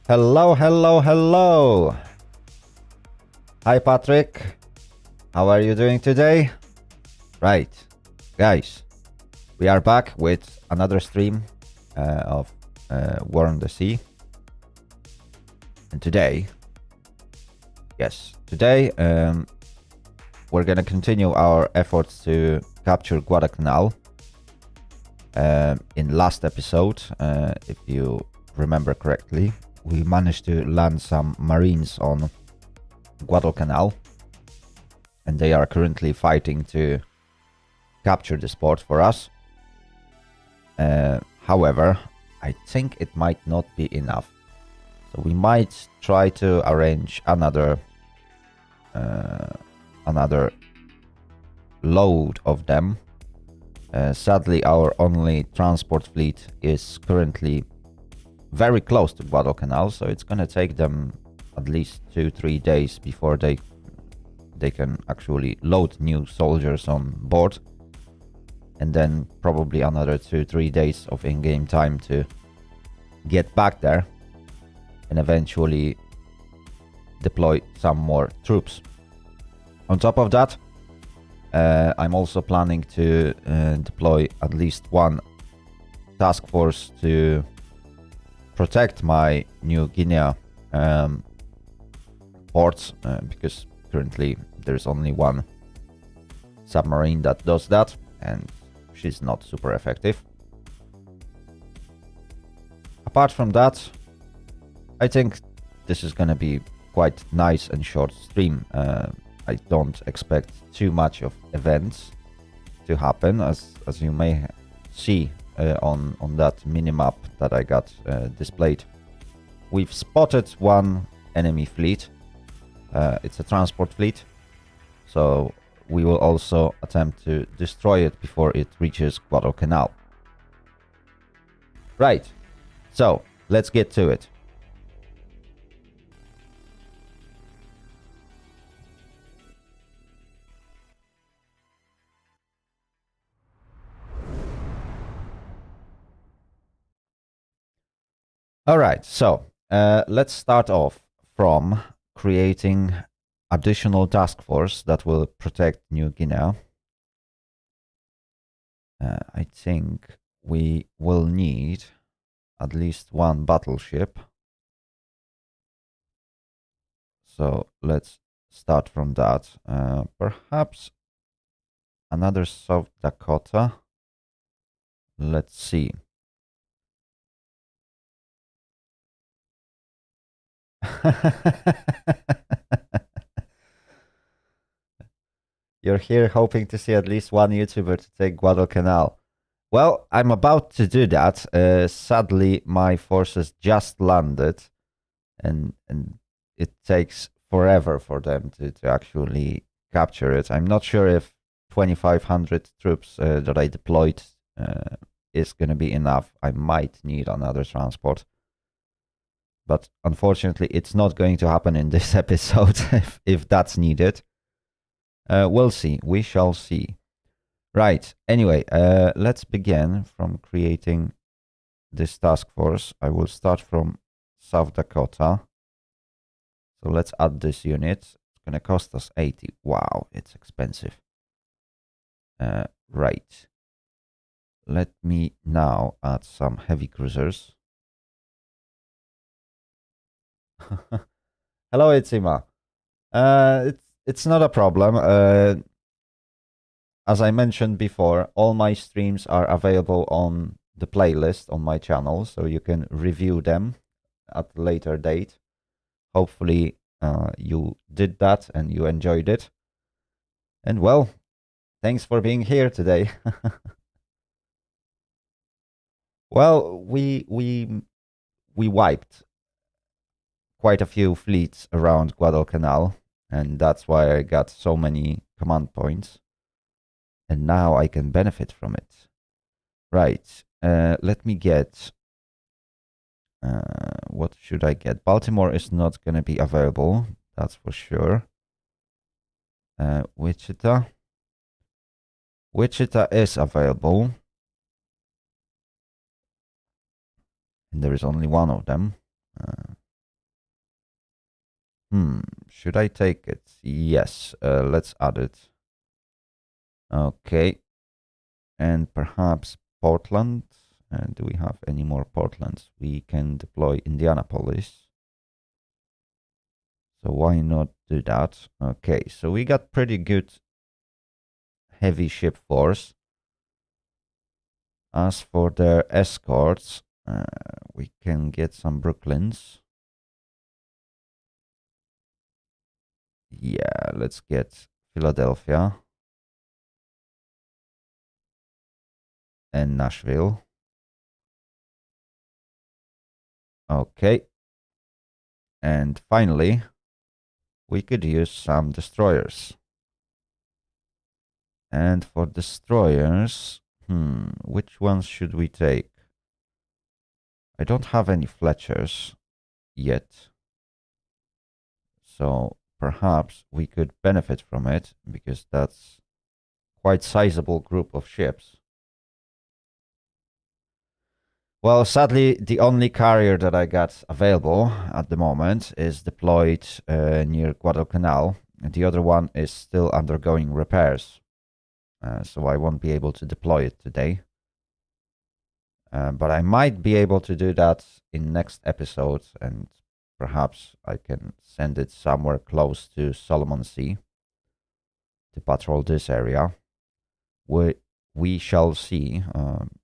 Hello, hello, hello. Hi, Patrick. How are you doing today? Right, guys, we are back with another stream of War on the Sea. And today, we're going to continue our efforts to capture Guadalcanal. In last episode, if you remember correctly, we managed to land some Marines on Guadalcanal, and they are currently fighting to capture this port for us. However, I think it might not be enough. So we might try to arrange another load of them. Sadly, our only transport fleet is currently very close to Guadalcanal, so it's going to take them at least 2-3 days before they can actually load new soldiers on board, and then probably another 2-3 days of in-game time to get back there and eventually deploy some more troops. On top of that, I'm also planning to deploy at least one task force to protect my New Guinea ports, because currently there's only one submarine that does that, and she's not super effective. Apart from that, I think this is gonna be quite nice and short stream. I don't expect too much of events to happen, as you may see on that minimap that I got displayed. We've spotted one enemy fleet. It's a transport fleet, so we will also attempt to destroy it before it reaches Guadalcanal. Right, so let's get to it. All right, so let's start off from creating additional task force that will protect New Guinea. I think we will need at least one battleship. So let's start from that. Perhaps another South Dakota. Let's see. You're here hoping to see at least one YouTuber to take Guadalcanal. Well, I'm about to do that. Sadly, my forces just landed, and it takes forever for them to actually capture it. I'm not sure if 2,500 troops that I deployed is going to be enough. I might need another transport. But unfortunately, it's not going to happen in this episode if that's needed. We'll see. We shall see. Right. Anyway, let's begin from creating this task force. I will start from South Dakota. So let's add this unit. It's going to cost us 80. Wow, it's expensive. Right. Let me now add some heavy cruisers. Hello, Itzima. It's not a problem. As I mentioned before, all my streams are available on the playlist on my channel, so you can review them at a later date. Hopefully, you did that and you enjoyed it. And well, thanks for being here today. Well, we wiped quite a few fleets around Guadalcanal, and that's why I got so many command points. And now I can benefit from it. Right. Let me get... what should I get? Baltimore is not going to be available. That's for sure. Wichita. Wichita is available. And there is only one of them. Should I take it? Yes. Let's add it. Okay. And perhaps Portland. Do we have any more Portlands? We can deploy Indianapolis. So why not do that? Okay, so we got pretty good heavy ship force. As for their escorts, we can get some Brooklyns. Yeah, let's get Philadelphia and Nashville. Okay. And finally, we could use some destroyers. And for destroyers, which ones should we take? I don't have any Fletchers yet. So perhaps we could benefit from it, because that's quite sizable group of ships. Well, sadly, the only carrier that I got available at the moment is deployed near Guadalcanal. And the other one is still undergoing repairs. So I won't be able to deploy it today. But I might be able to do that in next episode, and perhaps I can send it somewhere close to Solomon Sea to patrol this area. We shall see,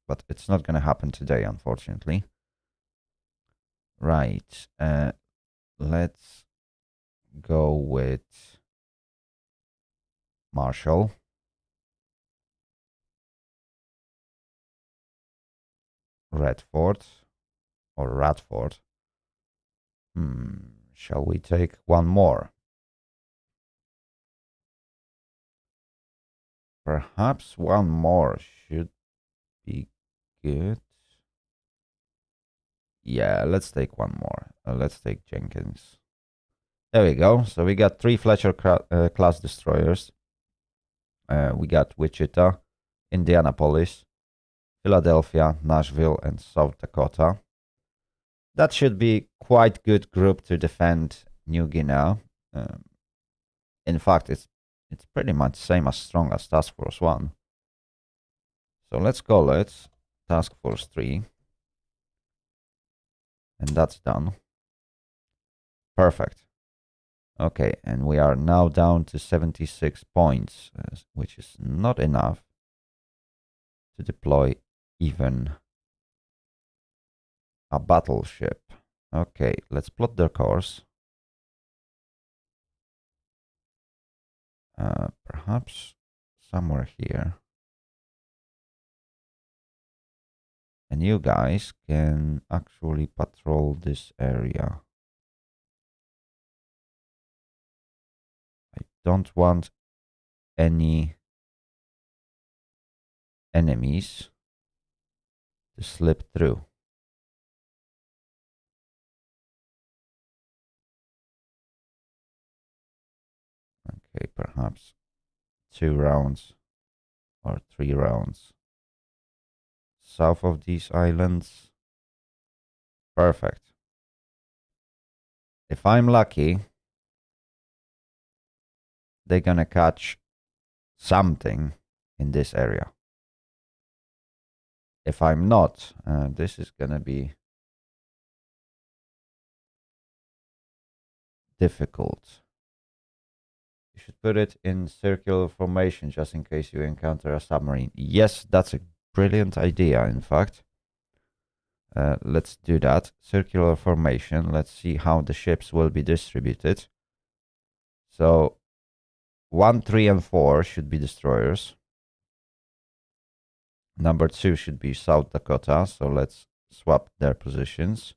but it's not going to happen today, unfortunately. Right. Let's go with Marshall. Redford or Radford. Shall we take one more? Perhaps one more should be good. Yeah, let's take one more. Let's take Jenkins. There we go. So we got 3 Fletcher class destroyers. We got Wichita, Indianapolis, Philadelphia, Nashville, and South Dakota. That should be quite good group to defend New Guinea. In fact, it's pretty much same as strong as Task Force 1. So let's call it Task Force 3. And that's done. Perfect. Okay, and we are now down to 76 points, which is not enough to deploy even a battleship. Okay, let's plot their course. perhaps somewhere here. And you guys can actually patrol this area. I don't want any enemies to slip through. Okay, perhaps 2 rounds or 3 rounds south of these islands. Perfect. If I'm lucky, they're gonna catch something in this area. If I'm not, this is gonna be difficult. You should put it in circular formation just in case you encounter a submarine. Yes, that's a brilliant idea, in fact. Let's do that. Circular formation. Let's see how the ships will be distributed. So 1, 3, and 4 should be destroyers. Number 2 should be South Dakota. So let's swap their positions.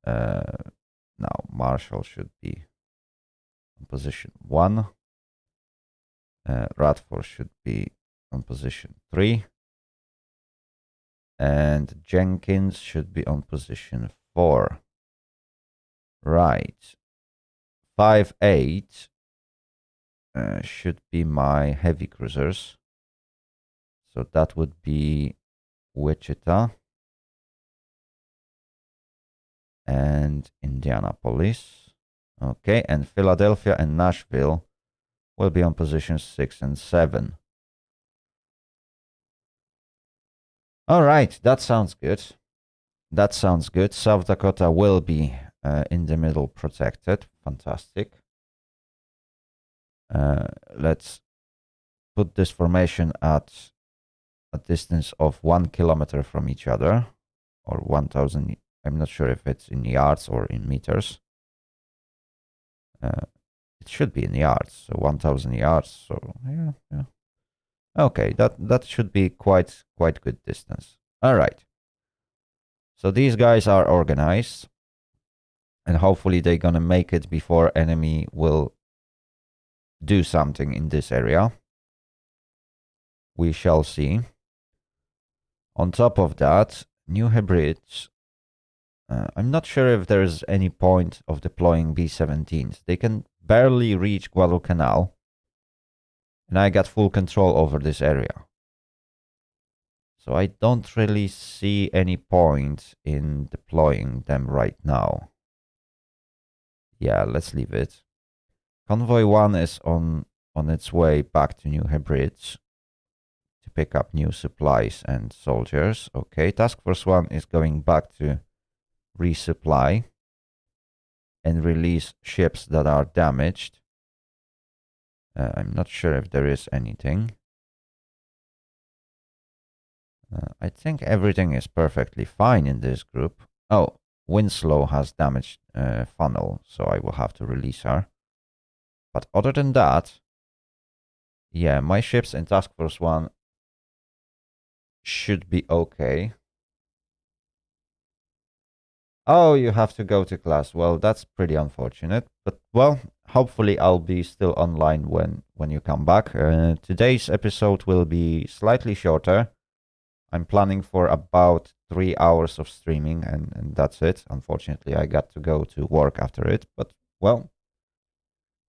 Now Marshall should be on position 1. Radford should be on position 3. And Jenkins should be on position 4. Right. 5, 8 should be my heavy cruisers. So that would be Wichita and Indianapolis. Okay, and Philadelphia and Nashville will be on positions 6 and 7. All right, that sounds good. That sounds good. South Dakota will be in the middle protected. Fantastic. Let's put this formation at a distance of 1 kilometer from each other, or 1,000. I'm not sure if it's in yards or in meters. It should be in yards, so 1,000 yards. So yeah. Okay, that should be quite good distance. All right. So these guys are organized, and hopefully they're gonna make it before enemy will do something in this area. We shall see. On top of that, New Hebrides. I'm not sure if there's any point of deploying B-17s. They can barely reach Guadalcanal, and I got full control over this area. So I don't really see any point in deploying them right now. Yeah, let's leave it. Convoy 1 is on its way back to New Hebrides to pick up new supplies and soldiers. Okay, Task Force 1 is going back to resupply and release ships that are damaged. I'm not sure if there is anything. I think everything is perfectly fine in this group. Oh, Winslow has damaged funnel, so I will have to release her. But other than that, yeah, my ships in Task Force 1 should be okay. Oh, you have to go to class. Well, that's pretty unfortunate. But, well, hopefully I'll be still online when you come back. Today's episode will be slightly shorter. I'm planning for about 3 hours of streaming, and that's it. Unfortunately, I got to go to work after it. But, well,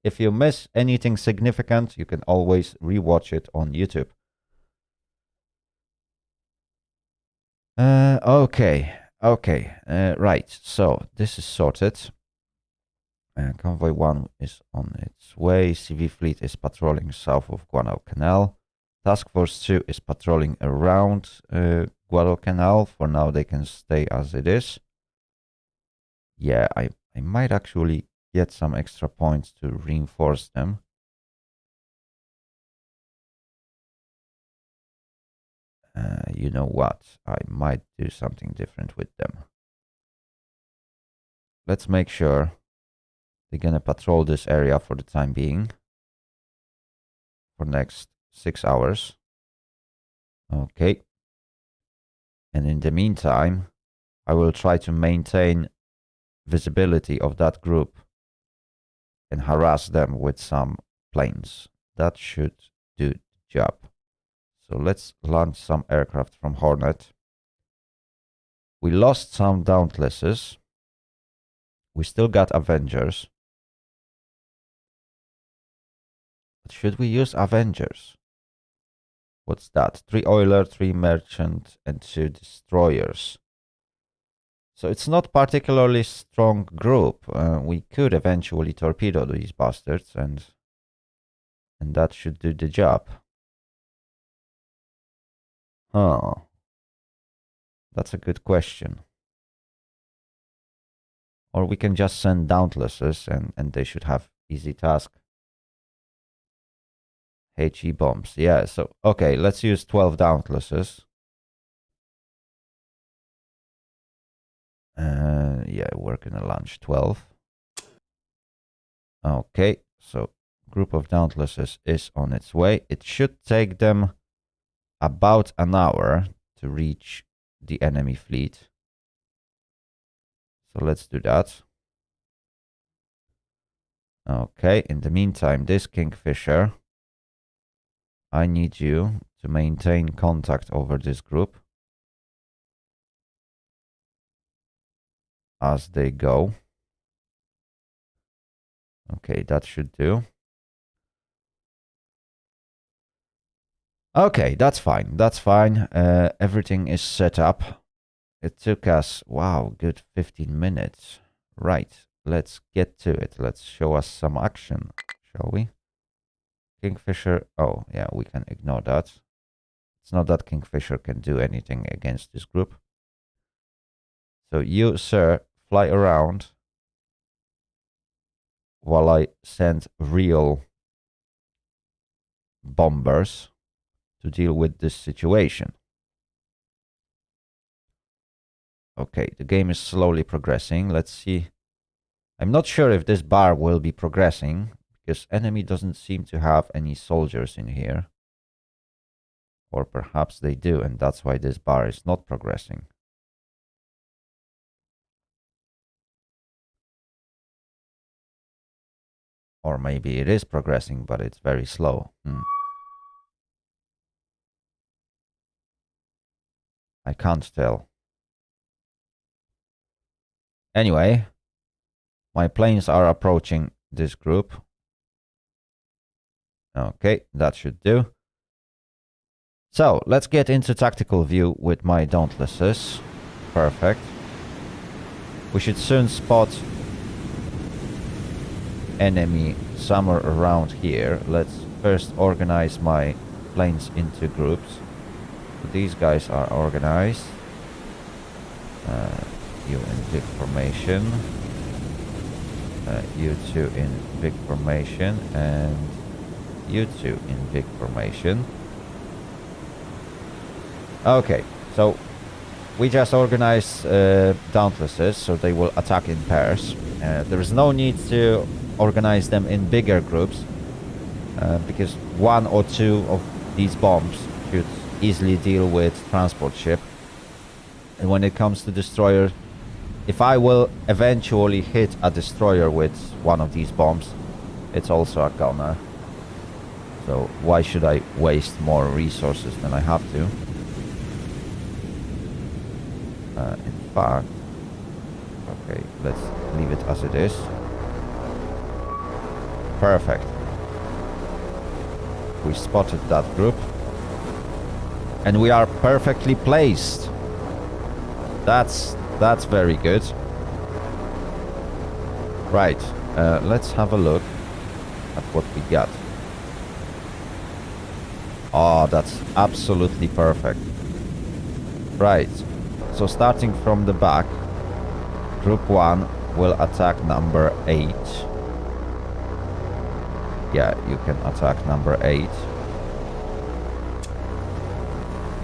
if you miss anything significant, you can always rewatch it on YouTube. Okay, right. So this is sorted. Convoy 1 is on its way. CV Fleet is patrolling south of Guadalcanal. Task Force 2 is patrolling around Guadalcanal. For now, they can stay as it is. Yeah, I might actually get some extra points to reinforce them. You know what? I might do something different with them. Let's make sure they're gonna patrol this area for the time being. for next 6 hours. Okay. And in the meantime, I will try to maintain visibility of that group and harass them with some planes. That should do the job. So let's launch some aircraft from Hornet. We lost some Dauntlesses. We still got Avengers. But should we use Avengers? What's that? 3 Oiler, 3 Merchant, and 2 Destroyers. So it's not particularly strong group. We could eventually torpedo these bastards, and that should do the job. Huh. That's a good question. Or we can just send Dauntlesses, and they should have easy task. HE bombs. Yeah, so, okay, let's use 12 Dauntlesses. Yeah, we're gonna launch 12. Okay, so group of Dauntlesses is on its way. It should take them about an hour to reach the enemy fleet. So let's do that. Okay, in the meantime, this Kingfisher, I need you to maintain contact over this group as they go. Okay, that should do. Okay, that's fine. That's fine. Everything is set up. It took us, wow, good 15 minutes. Right, let's get to it. Let's show us some action, shall we? Kingfisher, oh, yeah, we can ignore that. It's not that Kingfisher can do anything against this group. So you, sir, fly around while I send real bombers to deal with this situation. Okay, the game is slowly progressing. Let's see. I'm not sure if this bar will be progressing, because enemy doesn't seem to have any soldiers in here. Or perhaps they do, and that's why this bar is not progressing. Or maybe it is progressing, but it's very slow. I can't tell. Anyway, my planes are approaching this group. Okay, that should do. So, let's get into tactical view with my Dauntlesses. Perfect. We should soon spot enemy somewhere around here. Let's first organize my planes into groups. So these guys are organized. You in big formation. You two in big formation. And you two in big formation. Okay, so we just organize Dauntlesses, so they will attack in pairs. There is no need to organize them in bigger groups, because 1 or 2 of these bombs should easily deal with transport ship. And when it comes to destroyer, if I will eventually hit a destroyer with one of these bombs, it's also a gunner. So why should I waste more resources than I have to? In fact, okay, let's leave it as it is. Perfect. We spotted that group. And we are perfectly placed. That's very good. Right, let's have a look at what we got. Oh, that's absolutely perfect. Right, so starting from the back, Group 1 will attack number 8. Yeah, you can attack number 8.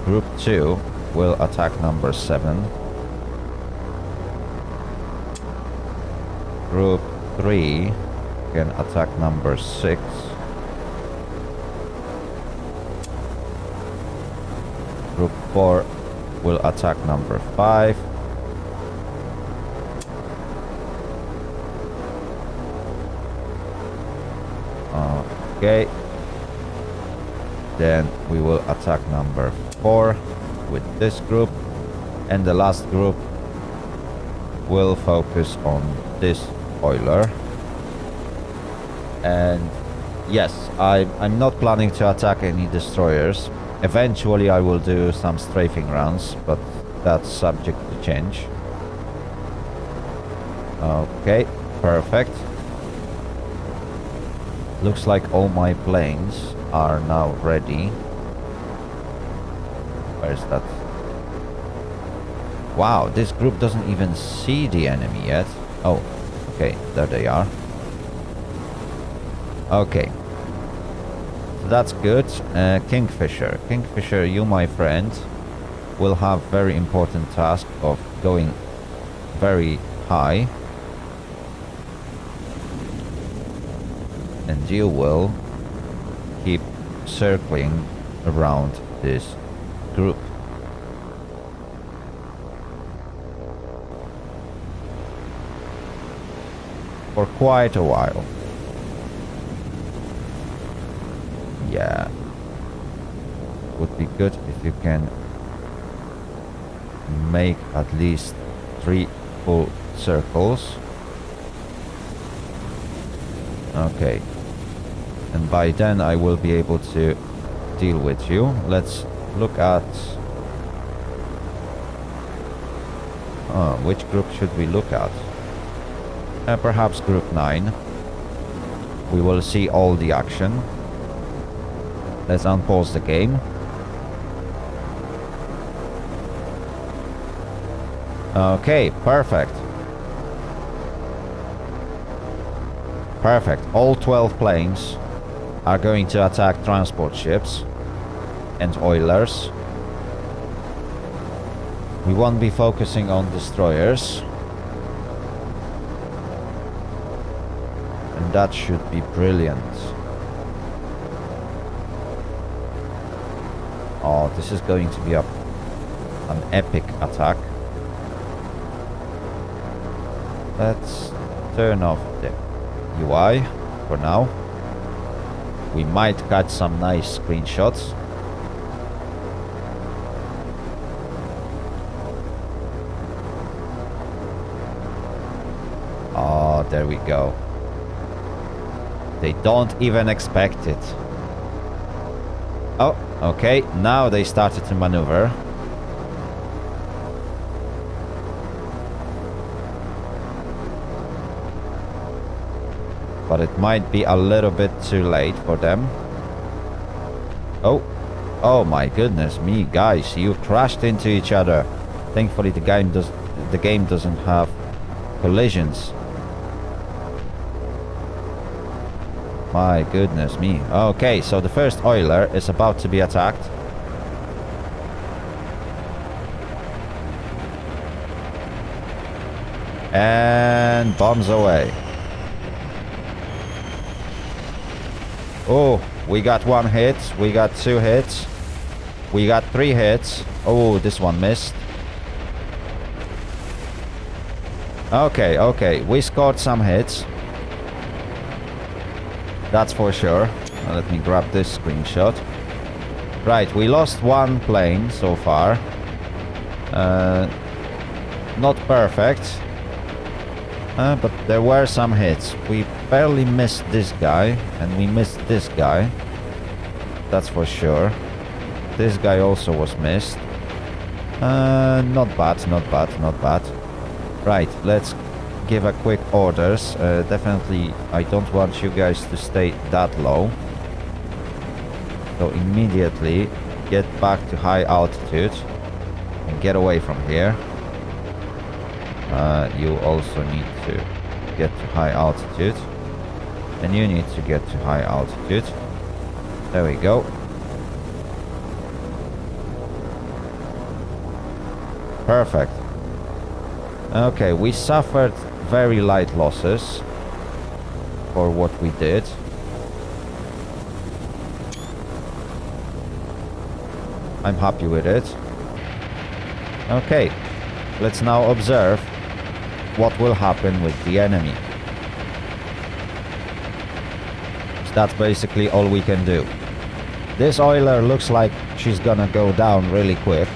Group 2 will attack number 7. Group 3 can attack number 6. Group 4 will attack number 5. Okay. Then we will attack number 4 with this group. And the last group will focus on this oiler. And yes, I'm not planning to attack any destroyers. Eventually I will do some strafing runs, but that's subject to change. Okay, perfect. Looks like all my planes are now ready. Where's that? Wow, this group doesn't even see the enemy yet. Oh, okay, there they are. Okay. So that's good. Kingfisher. Kingfisher, you, my friend, will have very important task of going very high. And you will keep circling around this group. For quite a while. Yeah. Would be good if you can make at least 3 full circles. Okay. And by then I will be able to deal with you. Let's look at... which group should we look at? Perhaps group 9. We will see all the action. Let's unpause the game. Okay, perfect. Perfect. All 12 planes are going to attack transport ships and oilers. We won't be focusing on destroyers. And that should be brilliant. Oh, this is going to be an epic attack. Let's turn off the UI for now. We might catch some nice screenshots. Oh, there we go. They don't even expect it. Oh, okay, now they started to maneuver. But it might be a little bit too late for them. Oh, oh my goodness me, guys, you crashed into each other. Thankfully the game doesn't have collisions. My goodness me. Okay, so the first oiler is about to be attacked. And bombs away. Oh, we got 1 hit. We got 2 hits. We got 3 hits. Oh, this one missed. Okay, okay. We scored some hits. That's for sure. Let me grab this screenshot. Right, we lost 1 plane so far. Not perfect. But there were some hits. We barely missed this guy. And we missed this guy. That's for sure. This guy also was missed. Not bad, not bad, not bad. Right, let's give a quick orders. Definitely I don't want you guys to stay that low. So immediately get back to high altitude and get away from here. You also need to get to high altitude. And you need to get to high altitude. There we go. Perfect. Okay, we suffered very light losses for what we did. I'm happy with it. Okay, let's now observe what will happen with the enemy. So that's basically all we can do. This oiler looks like she's gonna go down really quick.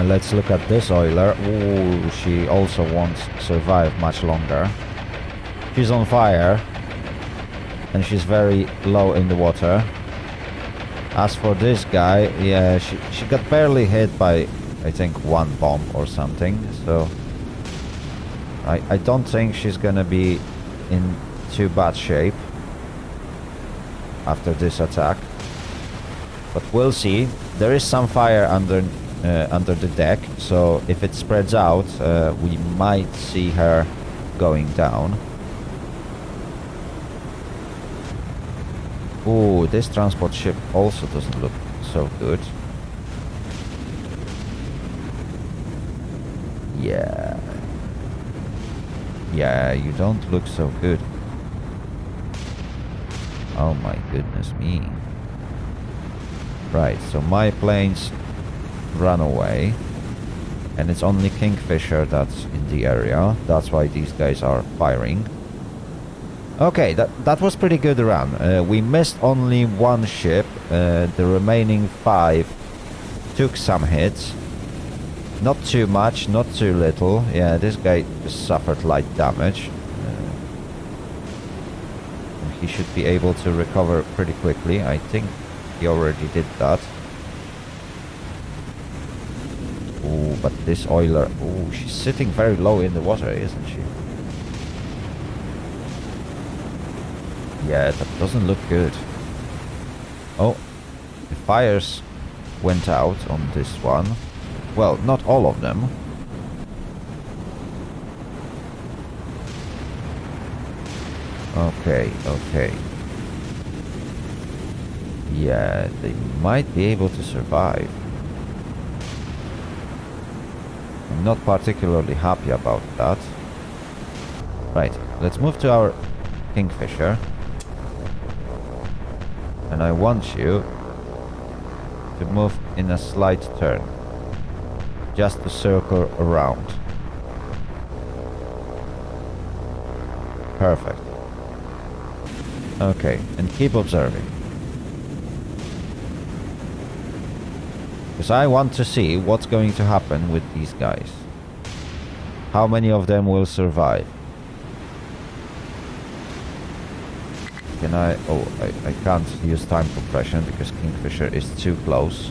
Let's look at this oiler. Ooh, she also won't survive much longer. She's on fire. And she's very low in the water. As for this guy, yeah, she got barely hit by, I think, one bomb or something. So I don't think she's gonna be in too bad shape after this attack. But we'll see. There is some fire under the deck, so if it spreads out, we might see her going down. Ooh, this transport ship also doesn't look so good. Yeah. Yeah, you don't look so good. Oh my goodness me. Right, so my planes ran away. And it's only Kingfisher that's in the area. That's why these guys are firing. Okay, that was pretty good run. We missed only one ship. The remaining 5 took some hits. Not too much, not too little. Yeah, this guy just suffered light damage. He should be able to recover pretty quickly. I think he already did that. Ooh, but this oiler... Ooh, she's sitting very low in the water, isn't she? Yeah, that doesn't look good. Oh, the fires went out on this one. Well, not all of them. Okay, okay. Yeah, they might be able to survive. I'm not particularly happy about that. Right, let's move to our Kingfisher. And I want you to move in a slight turn. Just to circle around. Perfect. Okay, and keep observing. Because I want to see what's going to happen with these guys. How many of them will survive? Can I... Oh, I can't use time compression because Kingfisher is too close.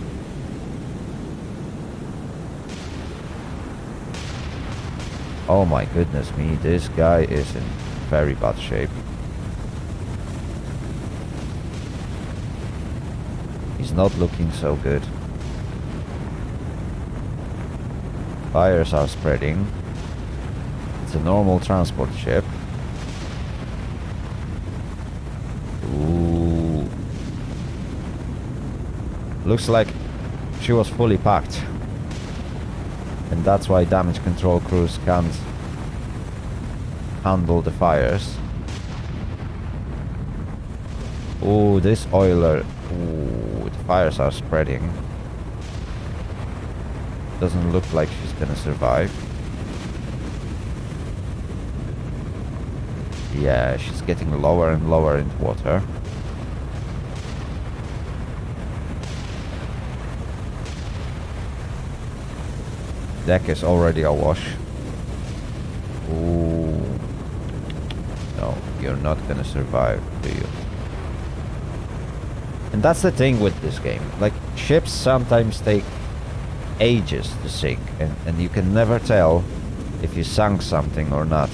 Oh my goodness me, this guy is in very bad shape. He's not looking so good. Fires are spreading. It's a normal transport ship. Ooh. Looks like she was fully packed. And that's why damage control crews can't handle the fires. Ooh, this oiler. Ooh, the fires are spreading. Doesn't look like she's gonna survive. Yeah, she's getting lower and lower into water. Deck is already awash. Ooh. No, you're not gonna survive, do you? And that's the thing with this game. Like, ships sometimes take ages to sink, and you can never tell if you sunk something or not.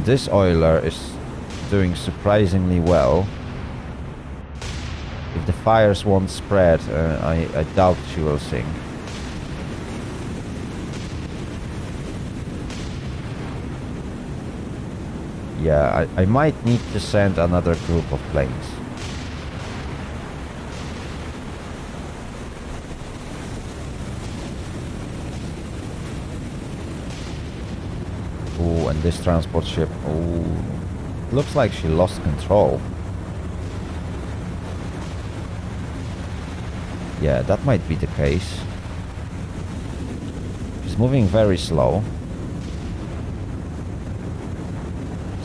This oiler is doing surprisingly well. If the fires won't spread, I doubt she will sink. Yeah, I might need to send another group of planes. Ooh, and this transport ship, ooh. it looks like she lost control. Yeah, that might be the case. She's moving very slow.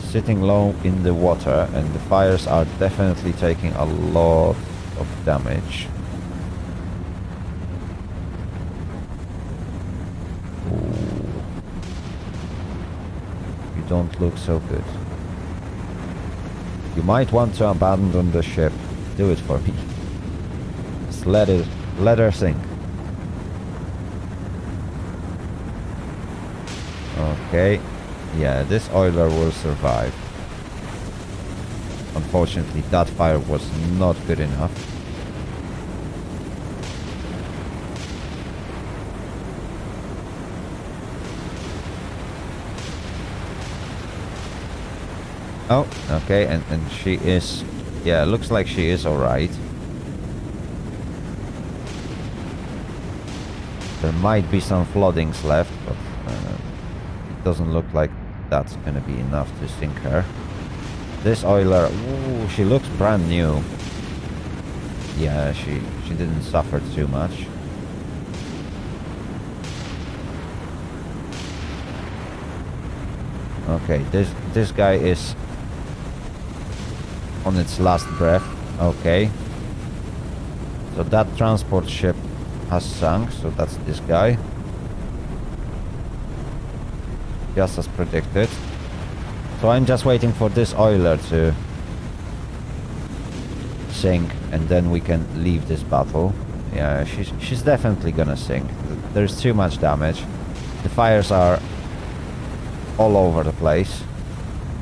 Sitting low in the water, and the fires are definitely taking a lot of damage. Ooh. You don't look so good. You might want to abandon the ship. Do it for me. Just let her sink. Okay. Yeah, this oiler will survive. Unfortunately, that fire was not good enough. Oh, okay, and she is... Yeah, looks like she is alright. There might be some floodings left, but it doesn't look like that's gonna be enough to sink her. This oiler, ooh, she looks brand new. Yeah, she didn't suffer too much. Okay, this guy is on its last breath. Okay. So that transport ship has sunk, so that's this guy. Just as predicted. So I'm just waiting for this oiler to sink, and then we can leave this battle. Yeah, she's definitely gonna sink. There's too much damage. The fires are all over the place,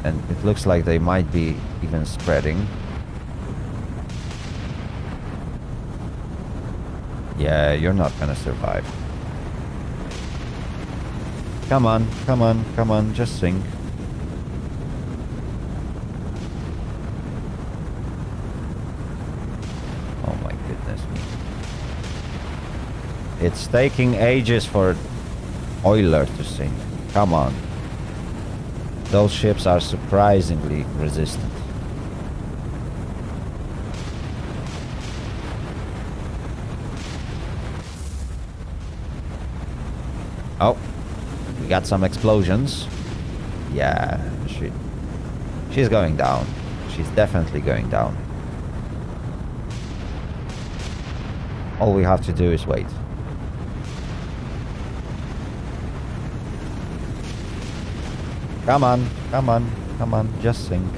and it looks like they might be even spreading. Yeah, you're not gonna survive. Come on, come on, come on, just sink. Oh my goodness me. It's taking ages for oiler to sink. Come on. Those ships are surprisingly resistant. Oh. We got some explosions. Yeah, she's going down. She's definitely going down. All we have to do is wait. Come on, come on, come on, just sink.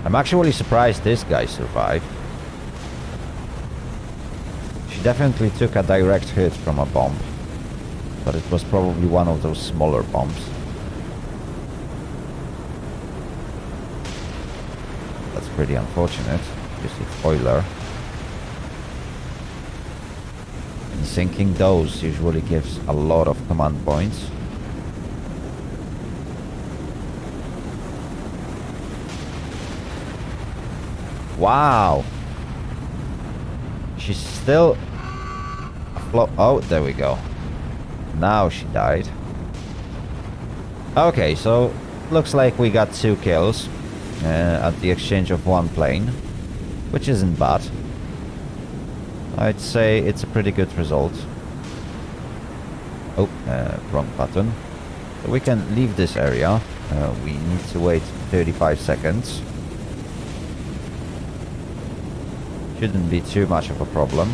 I'm actually surprised this guy survived. Definitely took a direct hit from a bomb, but it was probably one of those smaller bombs. That's pretty unfortunate, because it's oiler. And sinking those usually gives a lot of command points. Wow! She's still... Oh, there we go. Now she died. Okay, so looks like we got 2 kills at the exchange of 1 plane, which isn't bad. I'd say it's a pretty good result. Oh, wrong button. So we can leave this area. We need to wait 35 seconds. Shouldn't be too much of a problem.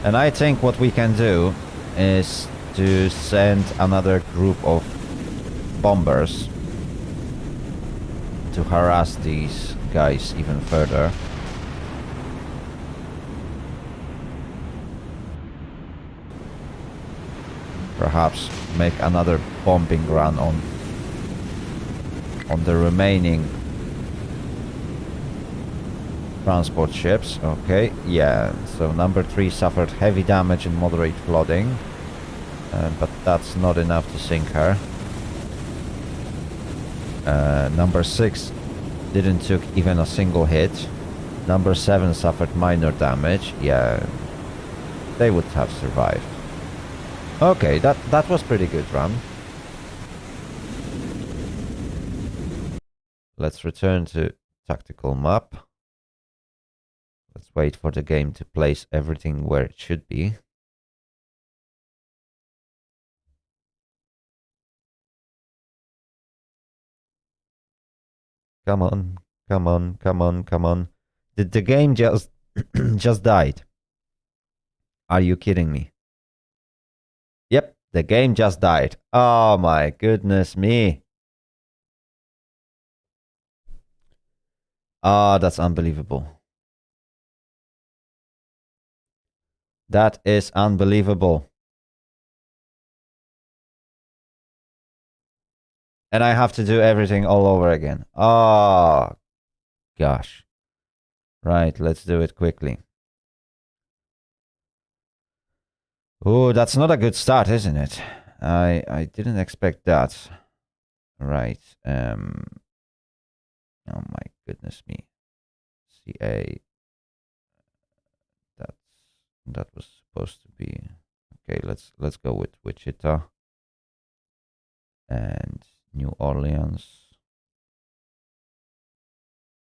And I think what we can do is to send another group of bombers to harass these guys even further. Perhaps make another bombing run on the remaining transport ships. Okay, yeah, so number 3 suffered heavy damage and moderate flooding, but that's not enough to sink her. Number 6 didn't took even a single hit. Number 7 suffered minor damage. Yeah, they would have survived. Okay, that was pretty good run. Let's return to tactical map. Let's wait for the game to place everything where it should be. Come on, come on, come on, come on. Did the game just just died? Are you kidding me? Yep, the game just died. Oh my goodness me. Ah, that's unbelievable. That is unbelievable. And I have to do everything all over again. Oh, gosh. Right, let's do it quickly. Oh, that's not a good start, isn't it? I didn't expect that. Right. Oh my goodness me. CA. That was supposed to be okay. Let's go with Wichita and New Orleans.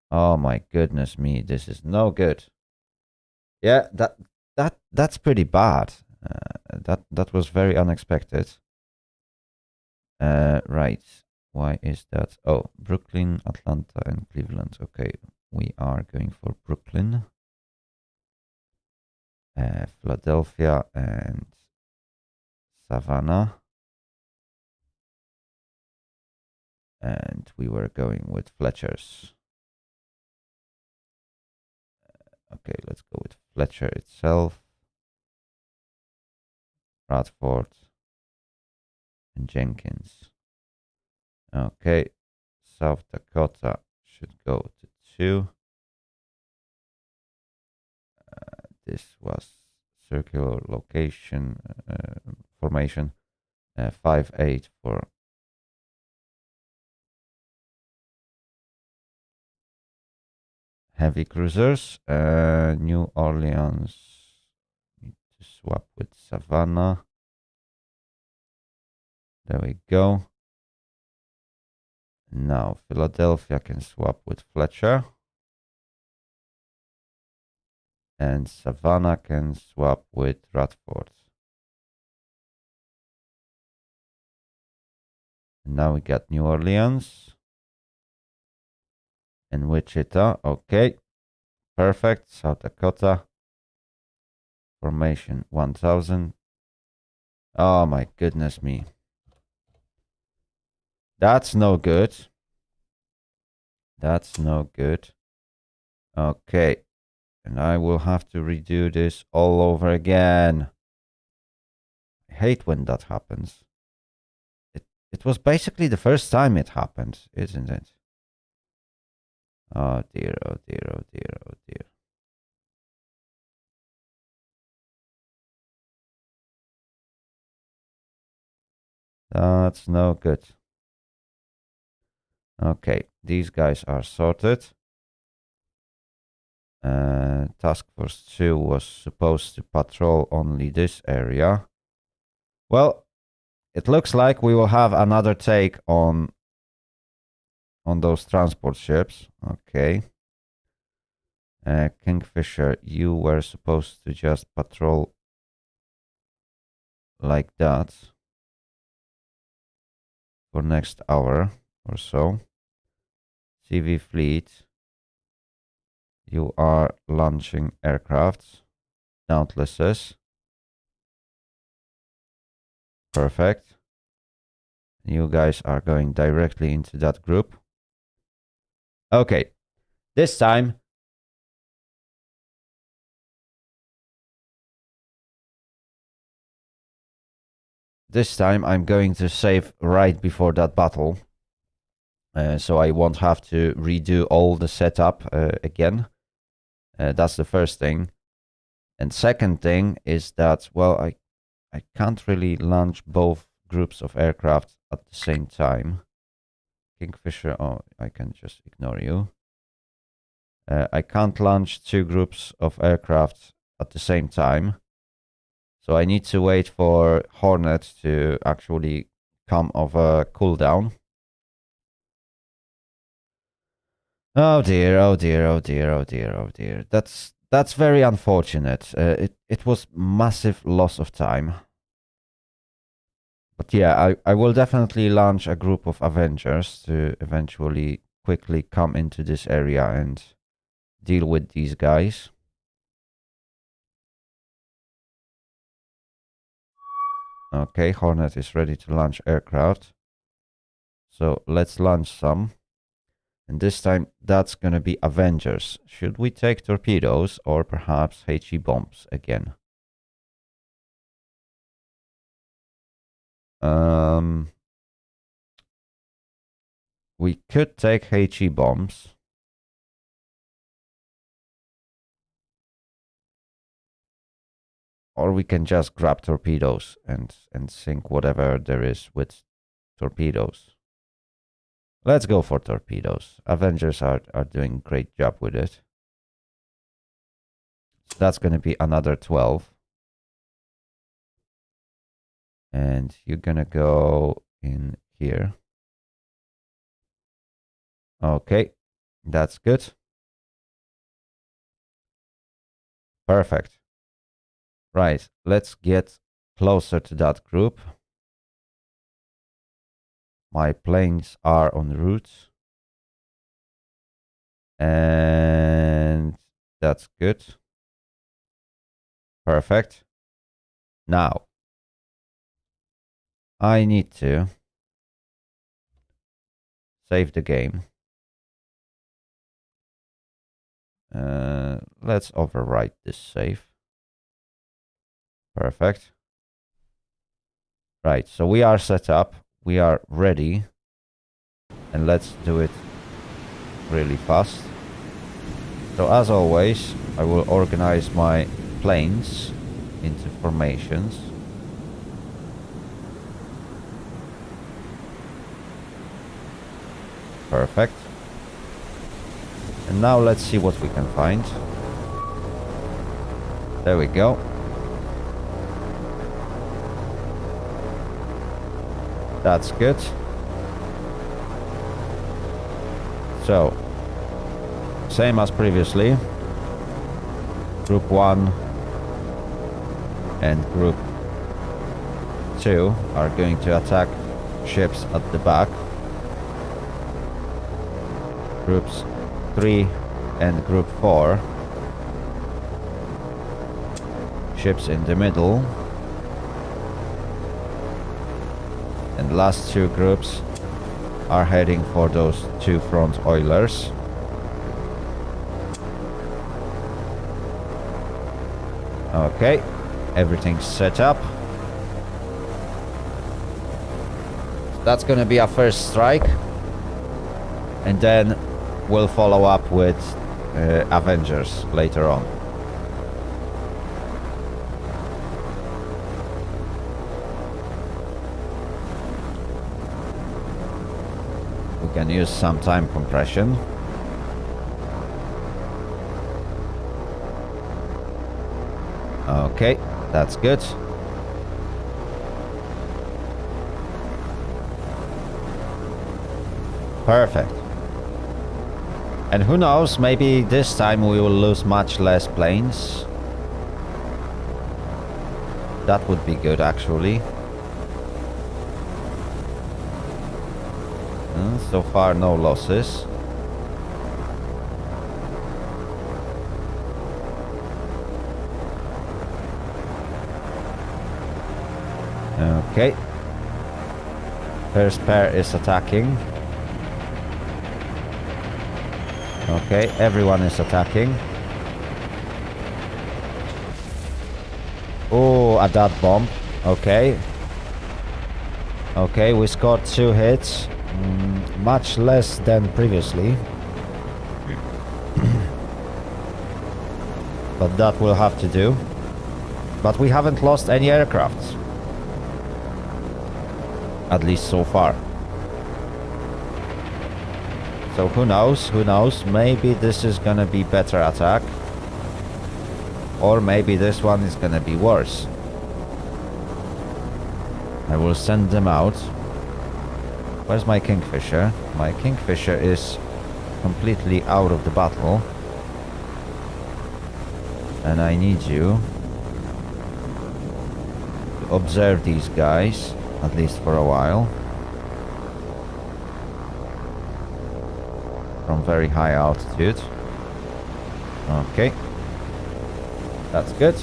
Oh my goodness me, this is no good. Yeah, that's pretty bad. That was very unexpected. Right. Why is that? Oh, Brooklyn, Atlanta, and Cleveland. Okay, we are going for Brooklyn, Philadelphia, and Savannah. And we were going with Fletcher's. Okay, let's go with Fletcher itself, Radford, and Jenkins. Okay, South Dakota should go to 2. This was circular location formation 5-8 for heavy cruisers. New Orleans need to swap with Savannah. There we go. Now Philadelphia can swap with Fletcher. And Savannah can swap with Radford. And now we got New Orleans. And Wichita. Okay. Perfect. South Dakota. Formation 1000. Oh my goodness me. That's no good. That's no good. Okay. And I will have to redo this all over again. I hate when that happens. It was basically the first time it happened, isn't it? Oh dear, oh dear, oh dear, oh dear. That's no good. Okay, these guys are sorted. Task Force 2 was supposed to patrol only this area. Well, it looks like we will have another take on those transport ships. Okay. Kingfisher, you were supposed to just patrol like that for next hour or so. CV Fleet, you are launching aircrafts, Dauntlesses. Perfect. You guys are going directly into that group. Okay, this time I'm going to save right before that battle. So I won't have to redo all the setup again. That's the first thing. And second thing is that, well, I can't really launch both groups of aircraft at the same time. Kingfisher, oh, I can just ignore you. I can't launch 2 groups of aircraft at the same time. So I need to wait for Hornet to actually come off a cooldown. Oh dear, oh dear, oh dear, oh dear, oh dear. That's very unfortunate. It was massive loss of time. But yeah, I will definitely launch a group of Avengers to eventually quickly come into this area and deal with these guys. Okay, Hornet is ready to launch aircraft. So let's launch some. And this time that's gonna be Avengers. Should we take torpedoes or perhaps HE bombs again? We could take HE bombs. Or we can just grab torpedoes and sink whatever there is with torpedoes. Let's go for torpedoes. Avengers are doing a great job with it. So that's going to be another 12. And you're going to go in here. Okay, that's good. Perfect. Right, let's get closer to that group. My planes are en route. And that's good. Perfect. Now, I need to save the game. Let's overwrite this save. Perfect. Right, so we are set up. We are ready. And let's do it really fast. So as always, I will organize my planes into formations. Perfect. And now let's see what we can find. There we go. That's good. So, same as previously. Group 1 and Group 2 are going to attack ships at the back. Groups 3 and Group 4. Ships in the middle. And last two groups are heading for those two front oilers. Okay, everything's set up. That's gonna be our first strike. And then we'll follow up with Avengers later on. We can use some time compression. Okay, that's good. Perfect. And who knows, maybe this time we will lose much less planes. That would be good, actually. So far, no losses. Okay. First pair is attacking. Okay, everyone is attacking. Oh, a dot bomb. Okay. Okay, we scored 2 hits. Much less than previously. But that will have to do. But we haven't lost any aircrafts. At least so far. So who knows, maybe this is gonna be better attack. Or maybe this one is gonna be worse. I will send them out. Where's my Kingfisher? My Kingfisher is completely out of the battle. And I need you to observe these guys, at least for a while. From very high altitude. Okay. That's good.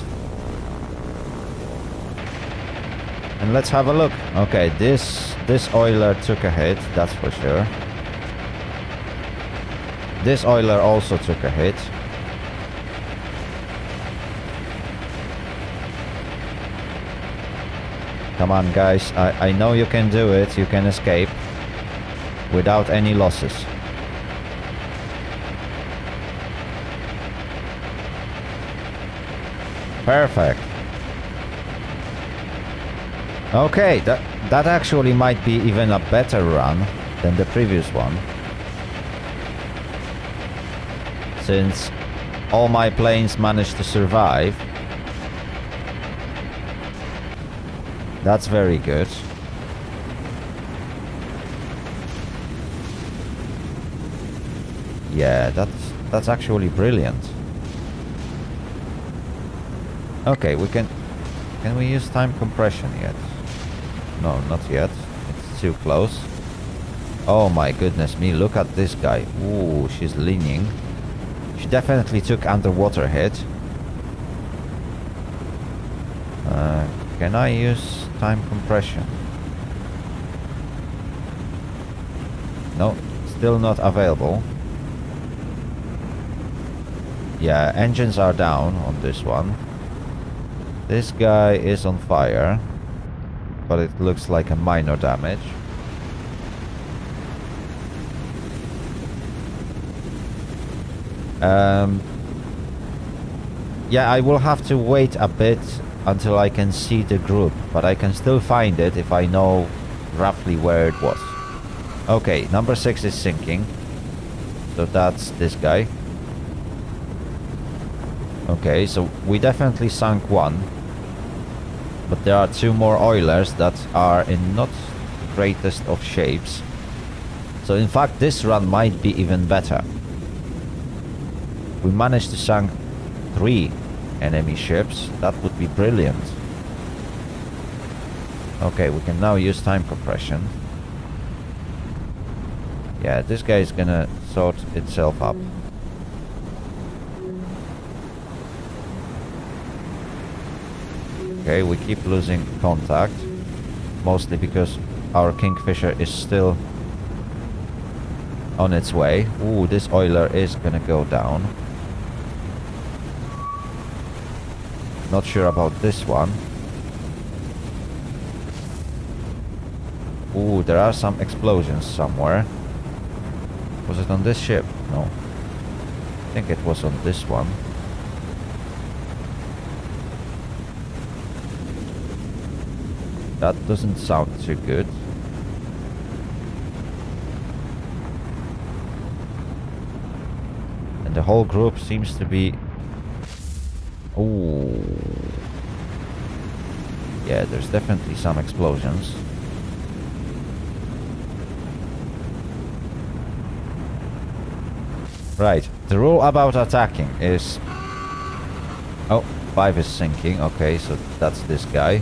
And let's have a look. Okay, this oiler took a hit, that's for sure. This oiler also took a hit. Come on, guys. I know you can do it. You can escape without any losses. Perfect. Okay, that actually might be even a better run than the previous one. Since all my planes managed to survive. That's very good. Yeah, that's actually brilliant. Okay, can we use time compression yet? No, not yet. It's too close. Oh my goodness me, look at this guy. Ooh, she's leaning. She definitely took underwater hit. Can I use time compression? No, still not available. Yeah, engines are down on this one. This guy is on fire, but it looks like a minor damage. Yeah, I will have to wait a bit until I can see the group, but I can still find it if I know roughly where it was. Okay, number 6 is sinking. So that's this guy. Okay, so we definitely sunk one. But there are 2 more oilers that are in not the greatest of shapes. So in fact, this run might be even better. We managed to sink 3 enemy ships. That would be brilliant. Okay, we can now use time compression. Yeah, this guy is gonna sort itself up. Okay, we keep losing contact. Mostly because our Kingfisher is still on its way. Ooh, this oiler is gonna go down. Not sure about this one. Ooh, there are some explosions somewhere. Was it on this ship? No. I think it was on this one. That doesn't sound too good. And the whole group seems to be... Ooh. Yeah, there's definitely some explosions. Right, the rule about attacking is... Oh, 5 is sinking, okay, so that's this guy.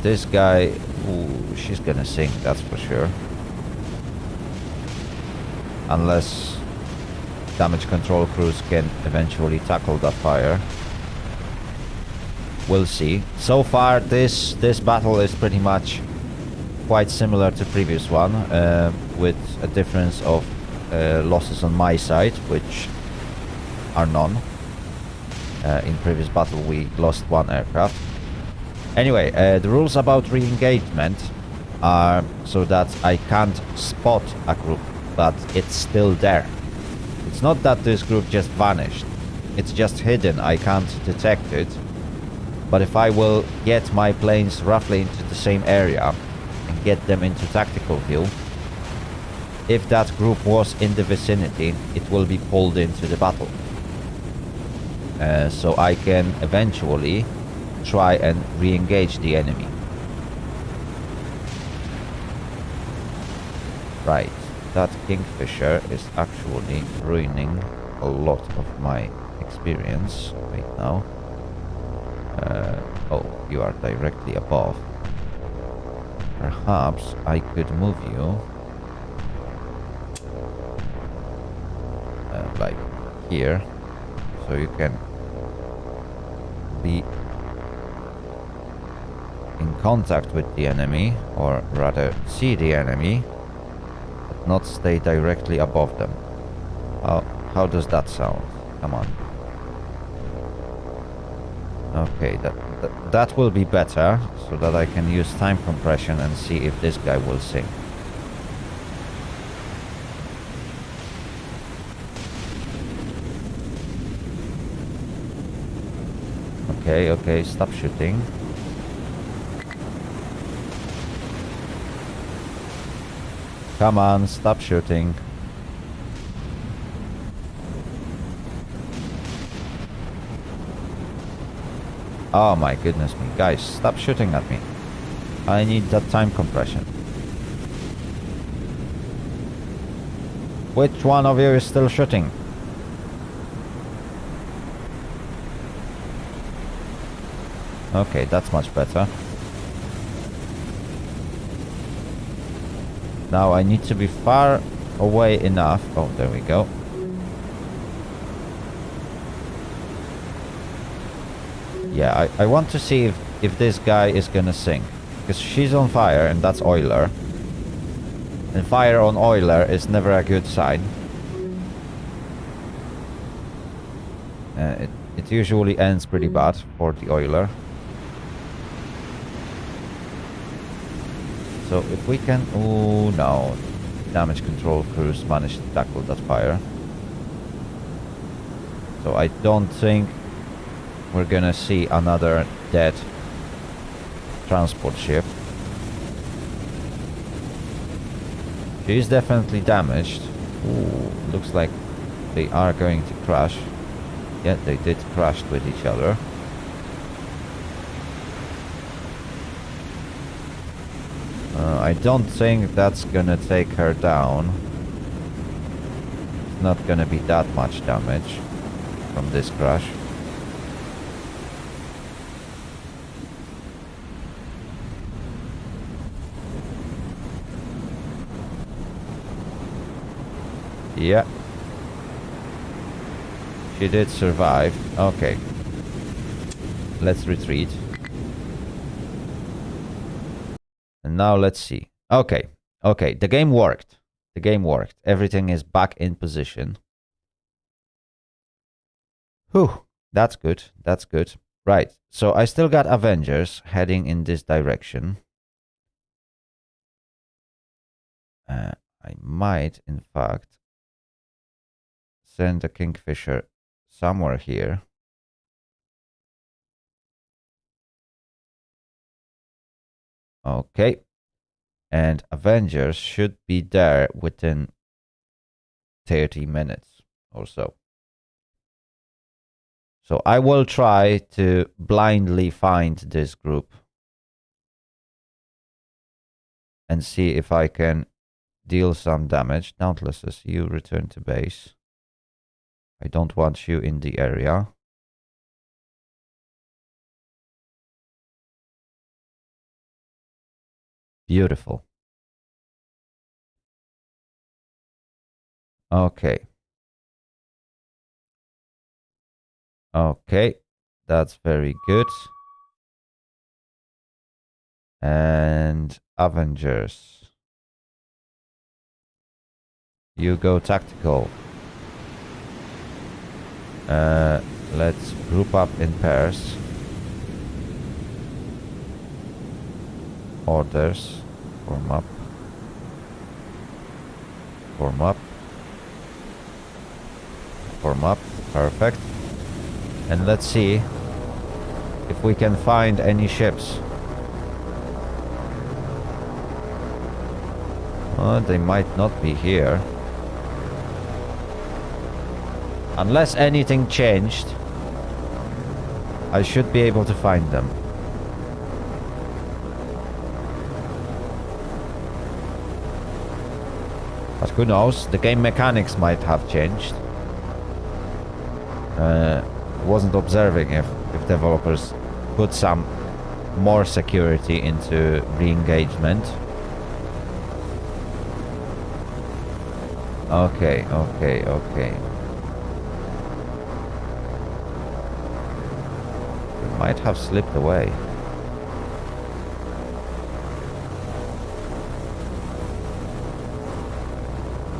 This guy... Ooh, she's gonna sink, that's for sure. Unless damage control crews can eventually tackle that fire. We'll see. So far, this battle is pretty much quite similar to previous one, with a difference of losses on my side, which are none. In previous battle, we lost 1 aircraft. Anyway, the rules about re-engagement are so that I can't spot a group, but it's still there. It's not that this group just vanished. It's just hidden, I can't detect it. But if I will get my planes roughly into the same area and get them into tactical view, if that group was in the vicinity, it will be pulled into the battle. So I can eventually try and re-engage the enemy. Right, that Kingfisher is actually ruining a lot of my experience right now. Oh, you are directly above. Perhaps I could move you like here, so you can be in contact with the enemy, or rather see the enemy, but not stay directly above them. How does that sound? Come on. Okay, that will be better, so that I can use time compression and see if this guy will sink. Okay, stop shooting. Come on, stop shooting. Oh my goodness me. Guys, stop shooting at me. I need that time compression. Which one of you is still shooting? Okay, that's much better. Now I need to be far away enough. Oh, there we go. Yeah, I want to see if this guy is gonna sink. Because she's on fire, and that's oiler. And fire on oiler is never a good sign. It usually ends pretty bad for the oiler. So if we can... Oh no. Damage control crews managed to tackle that fire. So I don't think we're gonna see another dead transport ship. She is definitely damaged. Ooh, looks like they are going to crash. Yeah, they did crash with each other. I don't think that's gonna take her down. It's not gonna be that much damage from this crash. Yeah. She did survive. Okay. Let's retreat. And now let's see. Okay. Okay, the game worked. The game worked. Everything is back in position. Whew. That's good. That's good. Right. So I still got Avengers heading in this direction. I might, in fact, send a Kingfisher somewhere here. Okay. And Avengers should be there within 30 minutes or so. So I will try to blindly find this group and see if I can deal some damage. Dauntlesses, you return to base. I don't want you in the area. Beautiful. Okay. Okay. That's very good. And Avengers. You go tactical. Let's group up in pairs. Orders. Form up. Form up. Form up. Perfect. And let's see if we can find any ships. They might not be here. Unless anything changed, I should be able to find them. Who knows? The game mechanics might have changed. Wasn't observing if developers put some more security into re-engagement. Okay. We might have slipped away.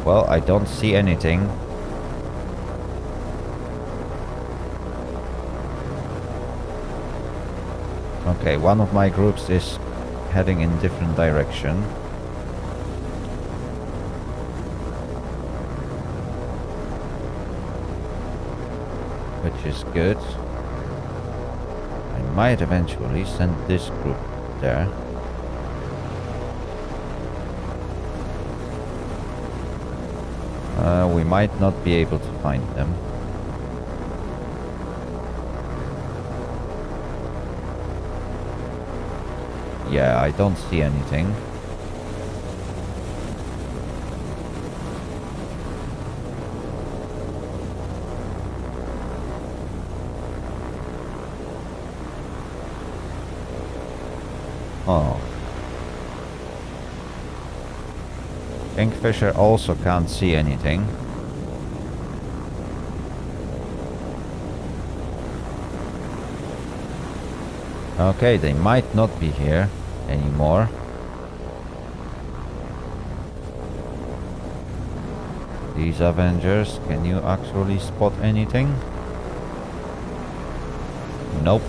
Well, I don't see anything. Okay, one of my groups is heading in different direction. Which is good. I might eventually send this group there. We might not be able to find them. Yeah, I don't see anything. Oh. Kingfisher also can't see anything. Okay, they might not be here anymore. These Avengers, can you actually spot anything? Nope.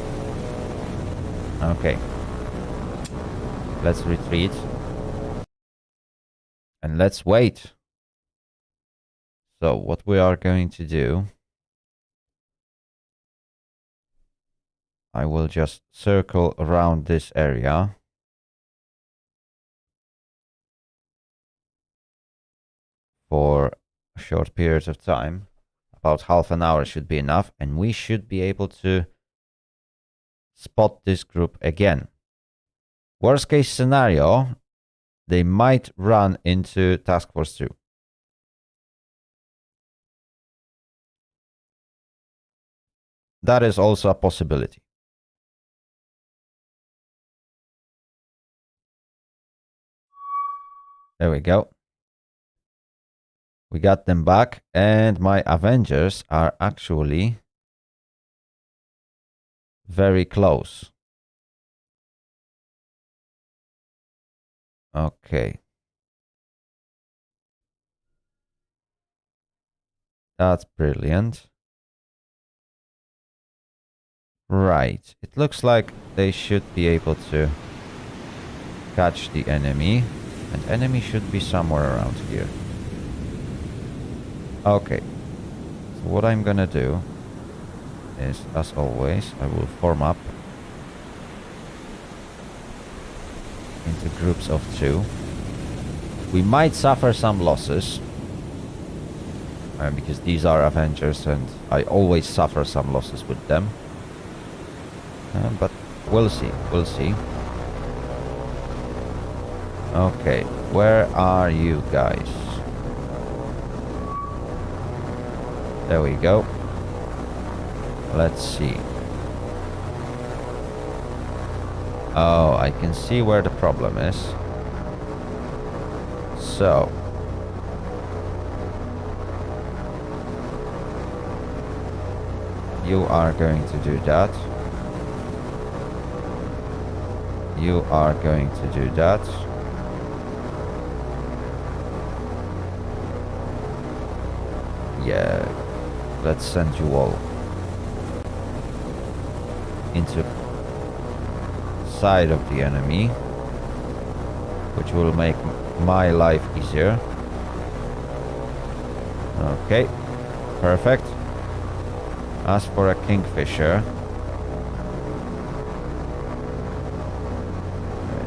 Okay. Let's retreat. And let's wait. So what we are going to do, I will just circle around this area. For a short period of time. About half an hour should be enough, and we should be able to spot this group again. Worst case scenario, they might run into Task Force 2. That is also a possibility. There we go. We got them back, and my Avengers are actually very close. Okay. That's brilliant. Right. It looks like they should be able to catch the enemy. And enemy should be somewhere around here. Okay. So what I'm gonna do is, as always, I will form up into groups of 2. We might suffer some losses. Because these are Avengers and I always suffer some losses with them. But we'll see. We'll see. Okay. Where are you guys? There we go. Let's see. Oh, I can see where the problem is. So. You are going to do that. You are going to do that. Yeah. Let's send you all into side of the enemy, which will make my life easier. Okay, perfect. As for a Kingfisher,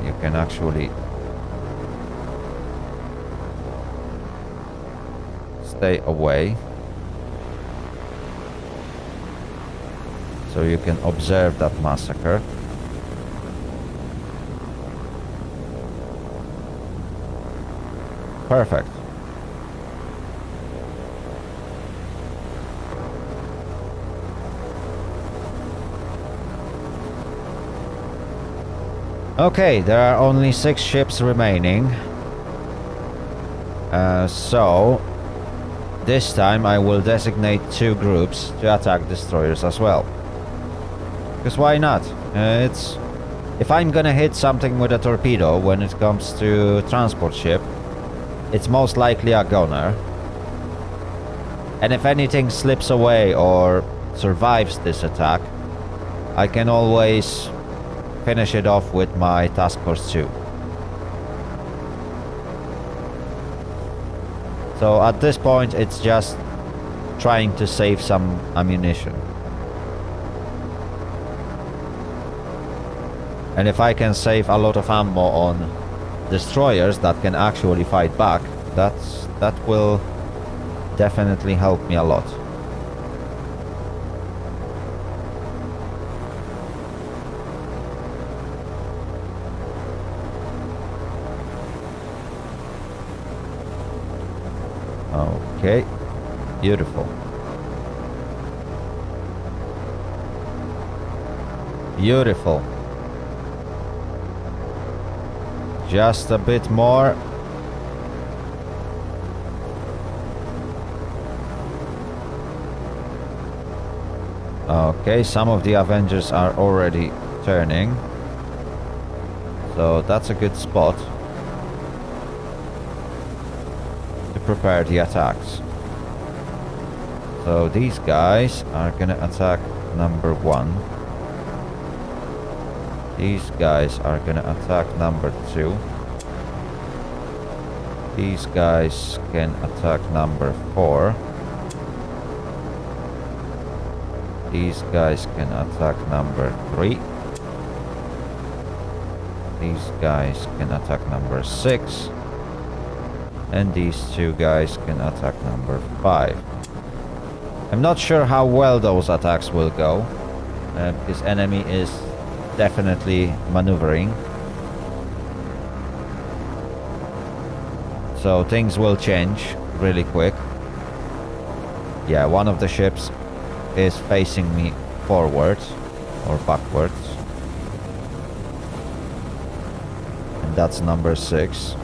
you can actually stay away. So you can observe that massacre. Perfect. Okay, there are only 6 ships remaining. So this time I will designate 2 groups to attack destroyers as well. Because why not? If I'm gonna hit something with a torpedo when it comes to transport ship, it's most likely a gunner. And if anything slips away or survives this attack, I can always finish it off with my task force 2. So at this point it's just trying to save some ammunition. And if I can save a lot of ammo on destroyers that can actually fight back, that will definitely help me a lot. Okay, beautiful. Beautiful. Just a bit more. Okay, some of the Avengers are already turning. So that's a good spot to prepare the attacks. So these guys are gonna attack number 1. These guys are gonna attack number 2. These guys can attack number 4. These guys can attack number 3. These guys can attack number 6. And these 2 guys can attack number 5. I'm not sure how well those attacks will go. This enemy is definitely maneuvering. So things will change really quick. Yeah, one of the ships is facing me forwards or backwards. And that's number 6.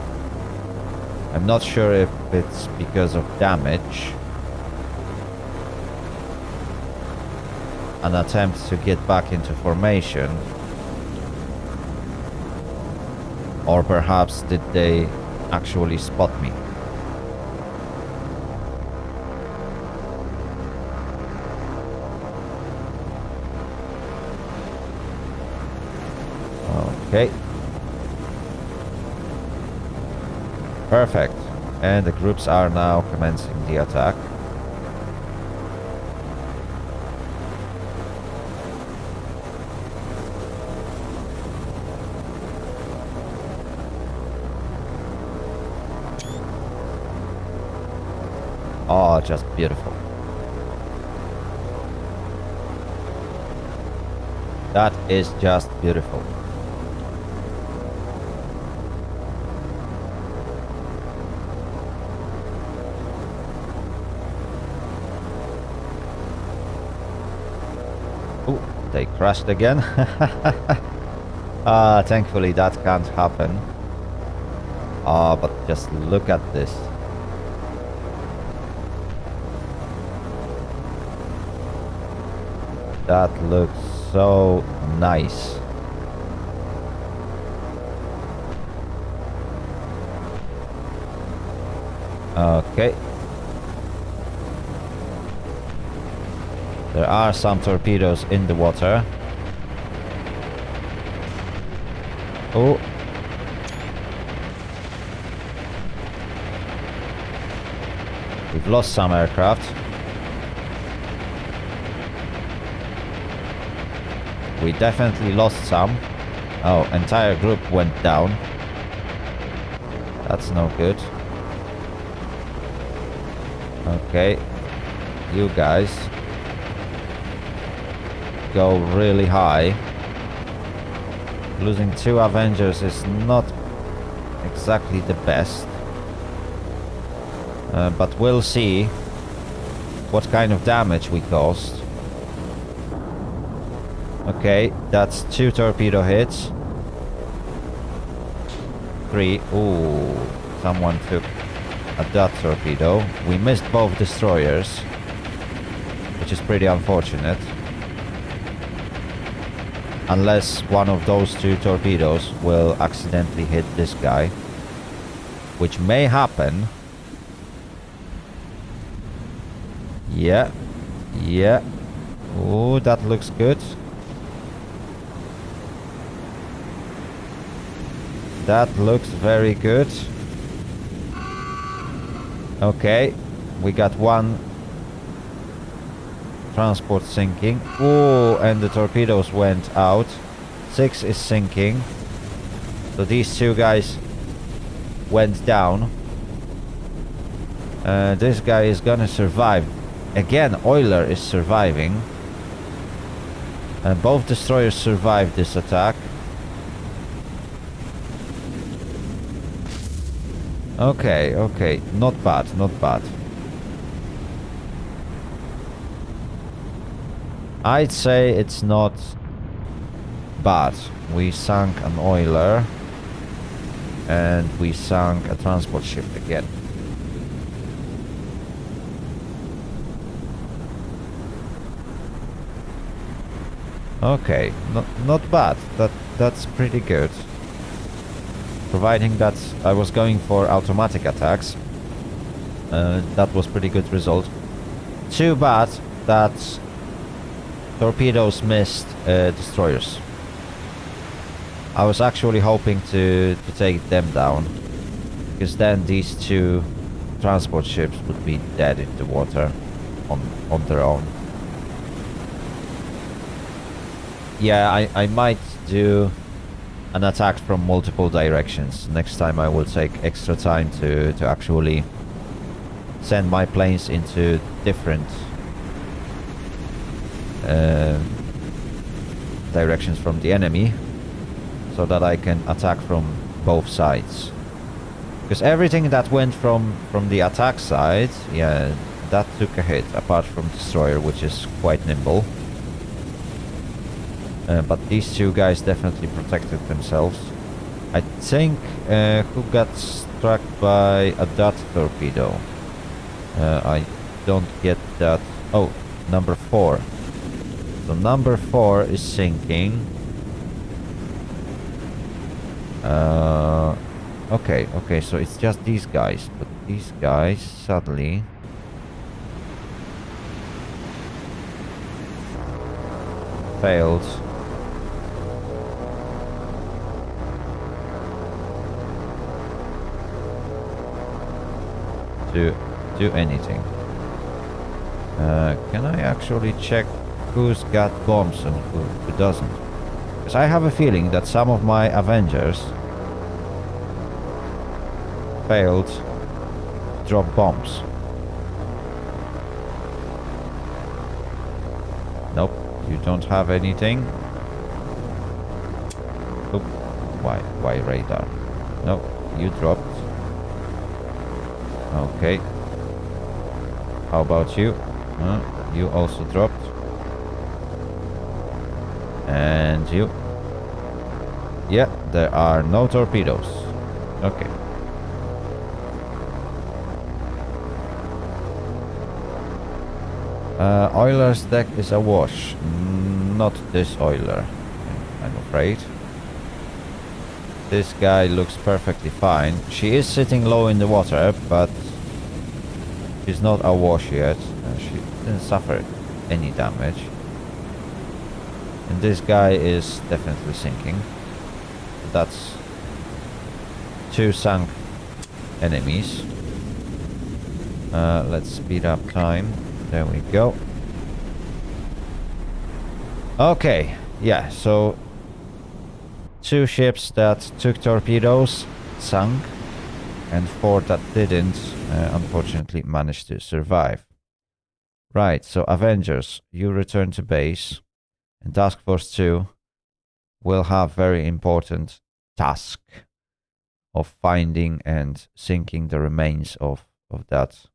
I'm not sure if it's because of damage. An attempt to get back into formation. Or perhaps did they actually spot me? Okay. Perfect. And the groups are now commencing the attack. Oh, just beautiful. That is just beautiful. Oh, they crashed again. Thankfully that can't happen. But just look at this. That looks so nice. Okay. There are some torpedoes in the water. Oh. We've lost some aircraft. We definitely lost some. Oh, entire group went down. That's no good. Okay. You guys go really high. Losing 2 Avengers is not exactly the best. But we'll see what kind of damage we caused. Okay, that's 2 torpedo hits. 3. Ooh, someone took a dot torpedo. We missed both destroyers, which is pretty unfortunate. Unless one of those 2 torpedoes will accidentally hit this guy, which may happen. Yeah. Yeah. Ooh, that looks good. That looks very good. Okay. We got 1 transport sinking. Ooh, and the torpedoes went out. 6 is sinking. So these 2 guys went down. This guy is gonna survive. Again, Oiler is surviving. Both destroyers survived this attack. Okay, okay. Not bad, not bad. I'd say it's not bad. We sank an Oiler. And we sank a transport ship again. Okay, not bad. That's pretty good. Providing that I was going for automatic attacks, that was pretty good result. Too bad that torpedoes missed destroyers. I was actually hoping to take them down, because then these 2 transport ships would be dead in the water on their own. Yeah, I might do an attack from multiple directions. Next time I will take extra time to actually send my planes into different directions from the enemy, so that I can attack from both sides. Because everything that went from the attack side, yeah, that took a hit, apart from destroyer, which is quite nimble. But these 2 guys definitely protected themselves. I think who got struck by a dot torpedo? I don't get that. Oh, number 4. So number 4 is sinking. Okay, okay, so it's just these guys. But these guys sadly failed to do anything. Can I actually check who's got bombs and who doesn't? Because I have a feeling that some of my Avengers failed to drop bombs. Nope, you don't have anything. Oop, why radar? No, you dropped. Okay. How about you? You also dropped. And you. Yeah, there are no torpedoes. Okay. Oiler's deck is awash. Not this Oiler, I'm afraid. This guy looks perfectly fine. She is sitting low in the water, but she's not awash yet. She didn't suffer any damage. And this guy is definitely sinking. That's 2 sunk enemies. Let's speed up time. There we go. Okay, yeah, so 2 ships that took torpedoes sunk, and 4 that didn't, unfortunately managed to survive. Right, so Avengers, you return to base, and Task Force 2 will have very important task of finding and sinking the remains of that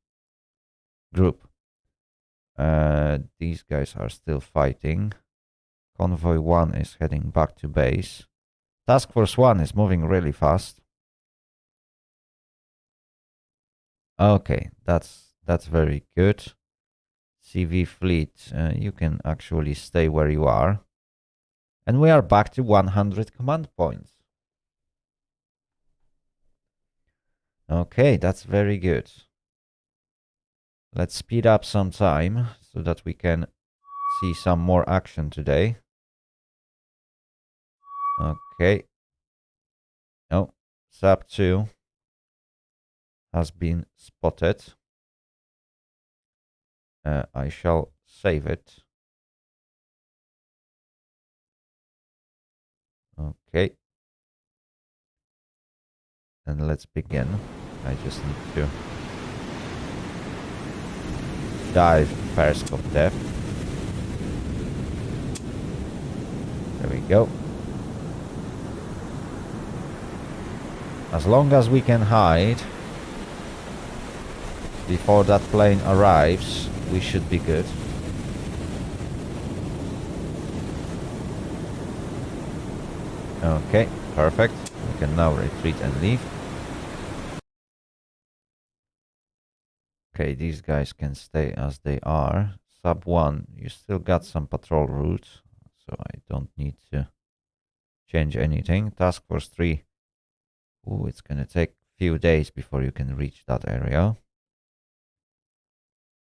group. These guys are still fighting. Convoy 1 is heading back to base. Task Force 1 is moving really fast. Okay, that's very good. CV fleet, you can actually stay where you are. And we are back to 100 command points. Okay, that's very good. Let's speed up some time so that we can see some more action today. Okay. Oh, Sub 2 has been spotted. I shall save it. Okay. And let's begin. I just need to dive periscope depth. There we go. As long as we can hide before that plane arrives, we should be good. Okay, perfect. We can now retreat and leave. Okay, these guys can stay as they are. Sub 1, you still got some patrol routes, so I don't need to change anything. Task Force 3. Ooh, it's gonna take a few days before you can reach that area.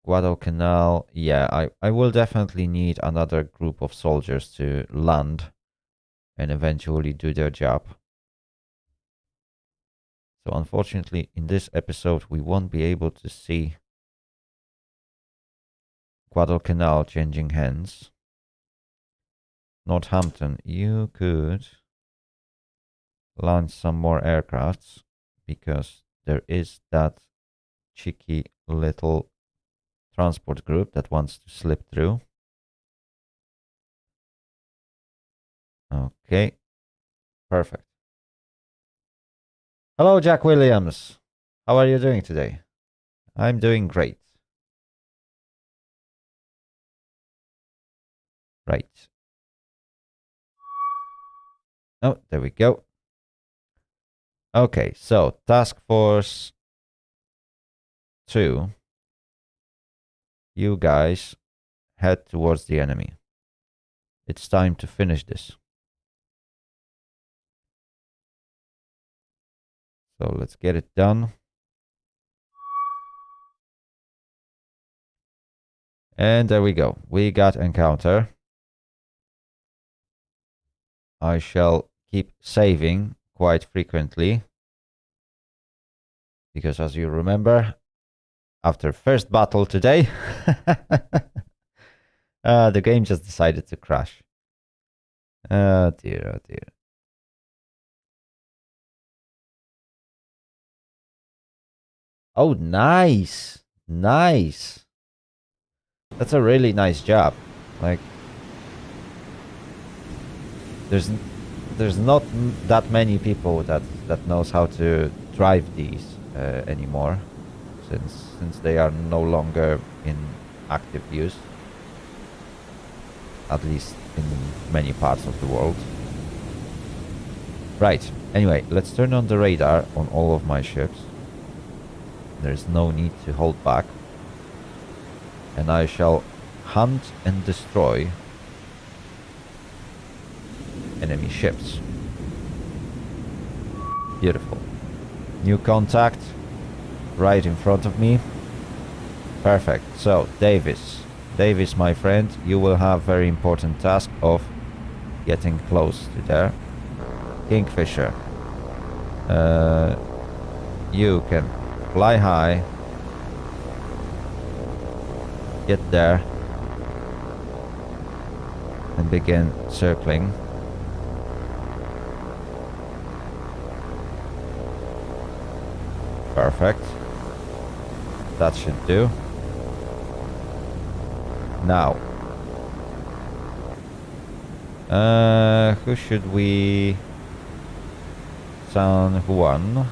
Guadalcanal, yeah, I will definitely need another group of soldiers to land and eventually do their job. So unfortunately, in this episode, we won't be able to see Guadalcanal changing hands. Northampton, you could launch some more aircrafts because there is that cheeky little transport group that wants to slip through. Okay, perfect. Hello, Jack Williams. How are you doing today? I'm doing great. Right. Oh, there we go. Okay, so Task Force 2. You guys head towards the enemy. It's time to finish this. So let's get it done. And there we go. We got encounter. I shall keep saving quite frequently. Because as you remember, after first battle today, the game just decided to crash. Oh dear, oh dear. Oh, nice. Nice. That's a really nice job. Like, there's not that many people that knows how to drive these anymore, since they are no longer in active use, at least in many parts of the world. Right. Anyway, let's turn on the radar on all of my ships. There's no need to hold back. And I shall hunt and destroy enemy ships. Beautiful. New contact right in front of me. Perfect. So, Davis, my friend, you will have very important task of getting close to there. Kingfisher, you can fly high, get there, and begin circling. Perfect. That should do. Now, who should we... San Juan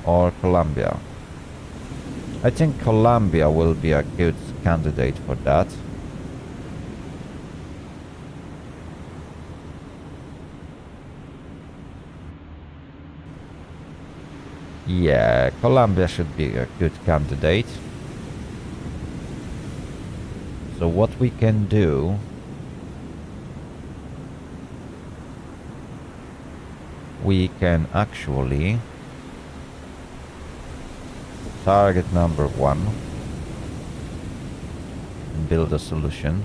or Colombia? I think Colombia will be a good candidate for that. Yeah, Colombia should be a good candidate. So what we can do... we can actually target number 1 and build a solution.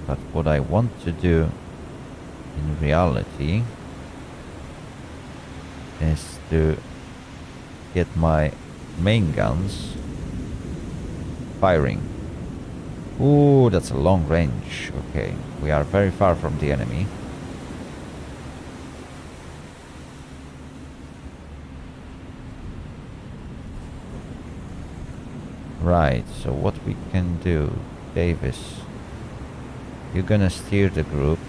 But what I want to do in reality is to get my main guns firing. Ooh, that's a long range. Okay, we are very far from the enemy. Right, so what we can do, Davis, you're gonna steer the group.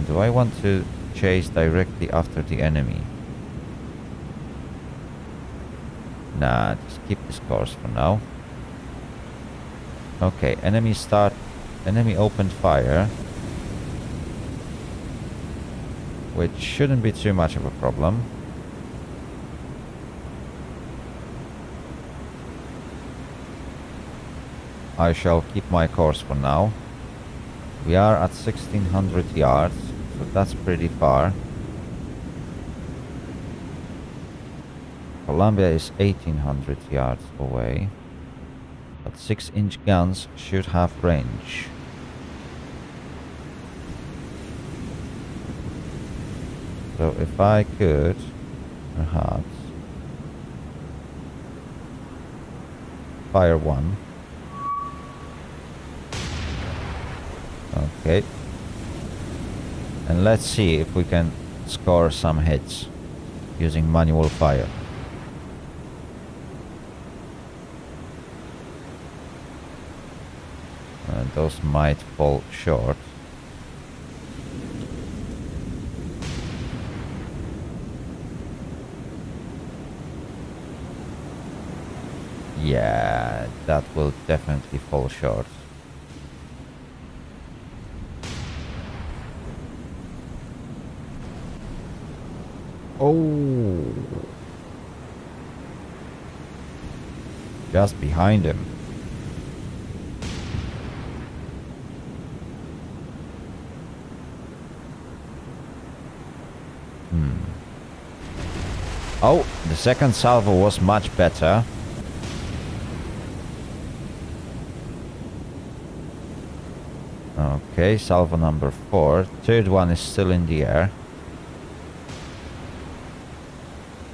Do I want to chase directly after the enemy? Nah, just keep this course for now. Okay, enemy opened fire, which shouldn't be too much of a problem. I shall keep my course for now. We are at 1600 yards, so that's pretty far. Colombia is 1800 yards away, but 6-inch guns should have range. So if I could, perhaps, fire 1. Okay. And let's see if we can score some hits using manual fire. Those might fall short. Yeah, that will definitely fall short. Oh, just behind him. Oh, the second salvo was much better. Okay, salvo number 4. Third one is still in the air.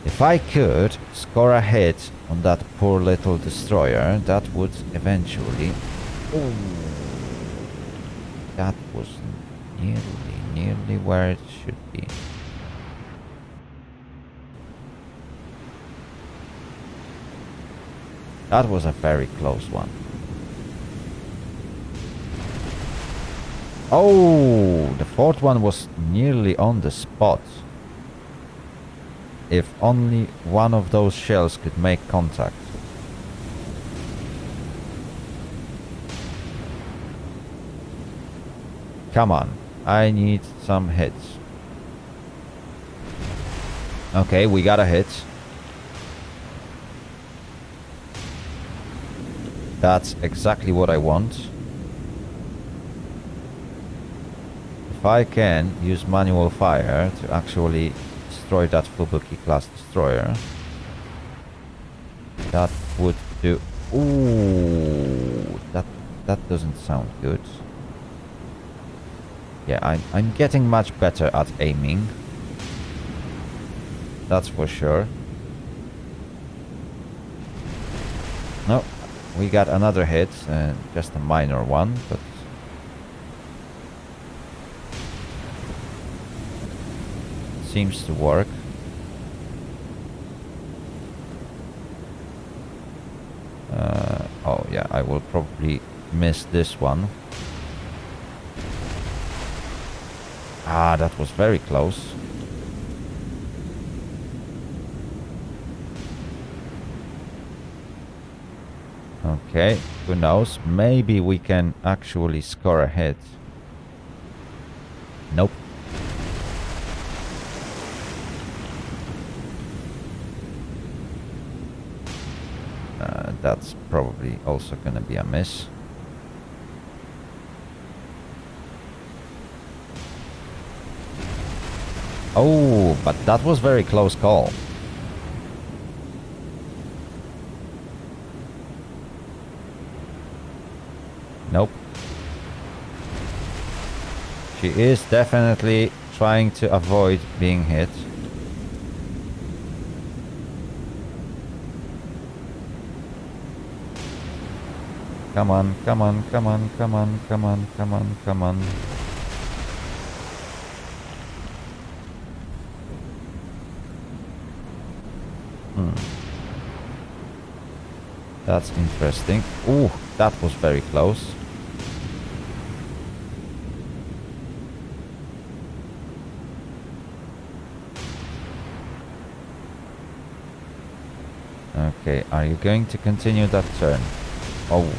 If I could score a hit on that poor little destroyer, that would eventually... Oh, that was nearly where it should be. That was a very close one. Oh, the fourth one was nearly on the spot. If only one of those shells could make contact. Come on, I need some hits. Okay, we got a hit. That's exactly what I want. If I can use manual fire to actually destroy that Fubuki class destroyer, that would do... Ooh, that doesn't sound good. Yeah, I'm getting much better at aiming. That's for sure. No, we got another hit, just a minor one, but seems to work. Oh yeah, I will probably miss this one. Ah, that was very close. Okay, who knows? Maybe we can actually score a hit. Nope. That's probably also gonna be a miss. Oh, but that was very close call. Nope. She is definitely trying to avoid being hit. Come on, come on, come on, come on, come on, come on, come on. That's interesting. Ooh, that was very close. Okay, are you going to continue that turn? Oh,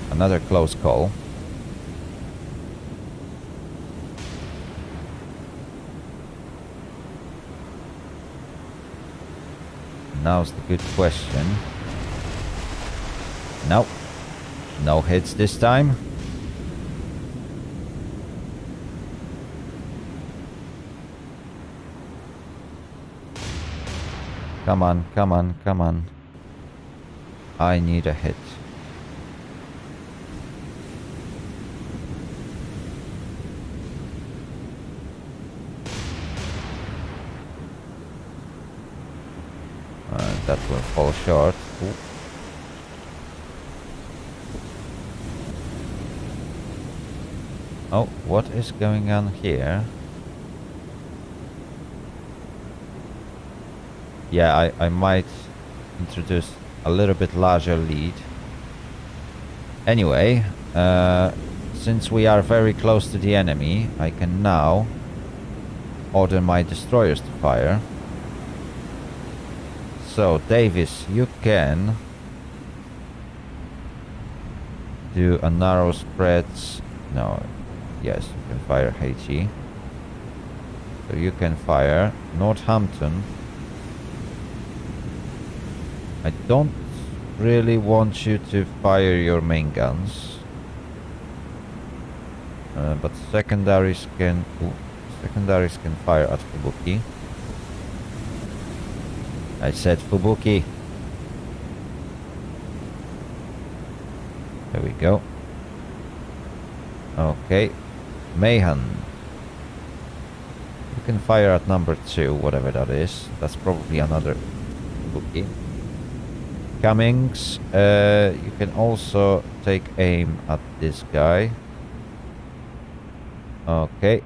another close call. Now's the good question. Nope. No hits this time. Come on, come on, come on. I need a hit. That will fall short. Ooh. Oh, what is going on here? Yeah, I might introduce a little bit larger lead. Anyway, since we are very close to the enemy, I can now order my destroyers to fire. So, Davis, you can do a narrow spreads. No, yes, you can fire HE. So you can fire Northampton. I don't really want you to fire your main guns, but secondaries can fire at Fubuki. I said Fubuki. There we go. Okay, Mayhan. You can fire at number 2, whatever that is. That's probably another Fubuki. Cummings, you can also take aim at this guy. Okay.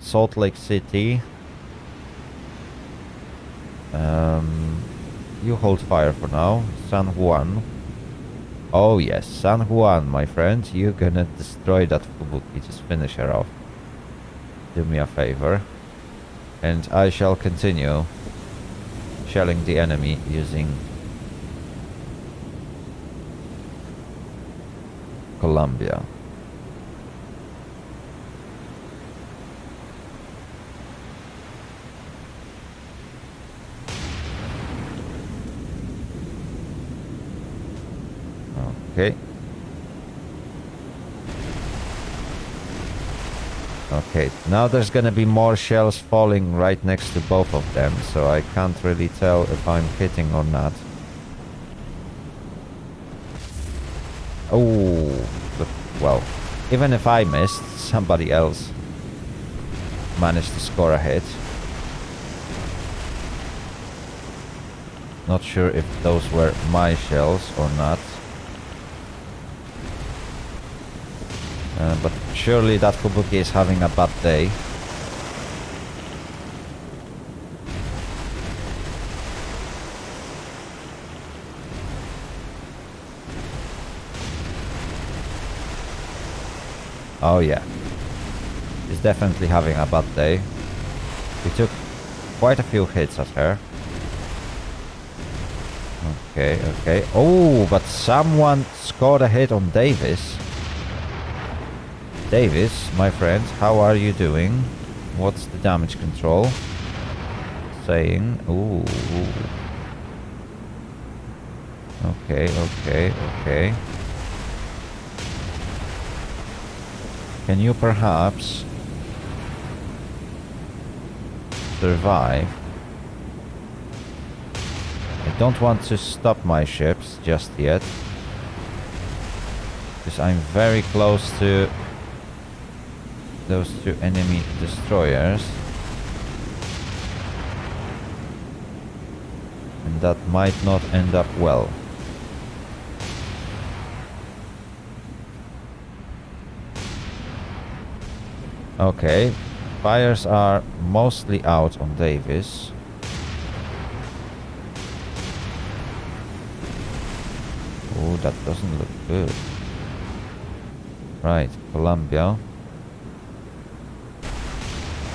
Salt Lake City. You hold fire for now. San Juan. Oh yes, San Juan, my friend. You're gonna destroy that Fubuki. Just finish her off. Do me a favor. And I shall continue shelling the enemy using Columbia. Okay. Okay, now there's gonna be more shells falling right next to both of them, so I can't really tell if I'm hitting or not. Oh, but, well, even if I missed, somebody else managed to score a hit. Not sure if those were my shells or not. But surely that Fubuki is having a bad day. Oh yeah, she's definitely having a bad day. We took quite a few hits at her. Okay, okay. Oh, but someone scored a hit on Davis. Davis, my friend, how are you doing? What's the damage control saying? Ooh. Okay, okay, okay. Can you perhaps survive? I don't want to stop my ships just yet, because I'm very close to those two enemy destroyers. And that might not end up well. Okay, fires are mostly out on Davis. Oh, that doesn't look good. Right, Columbia.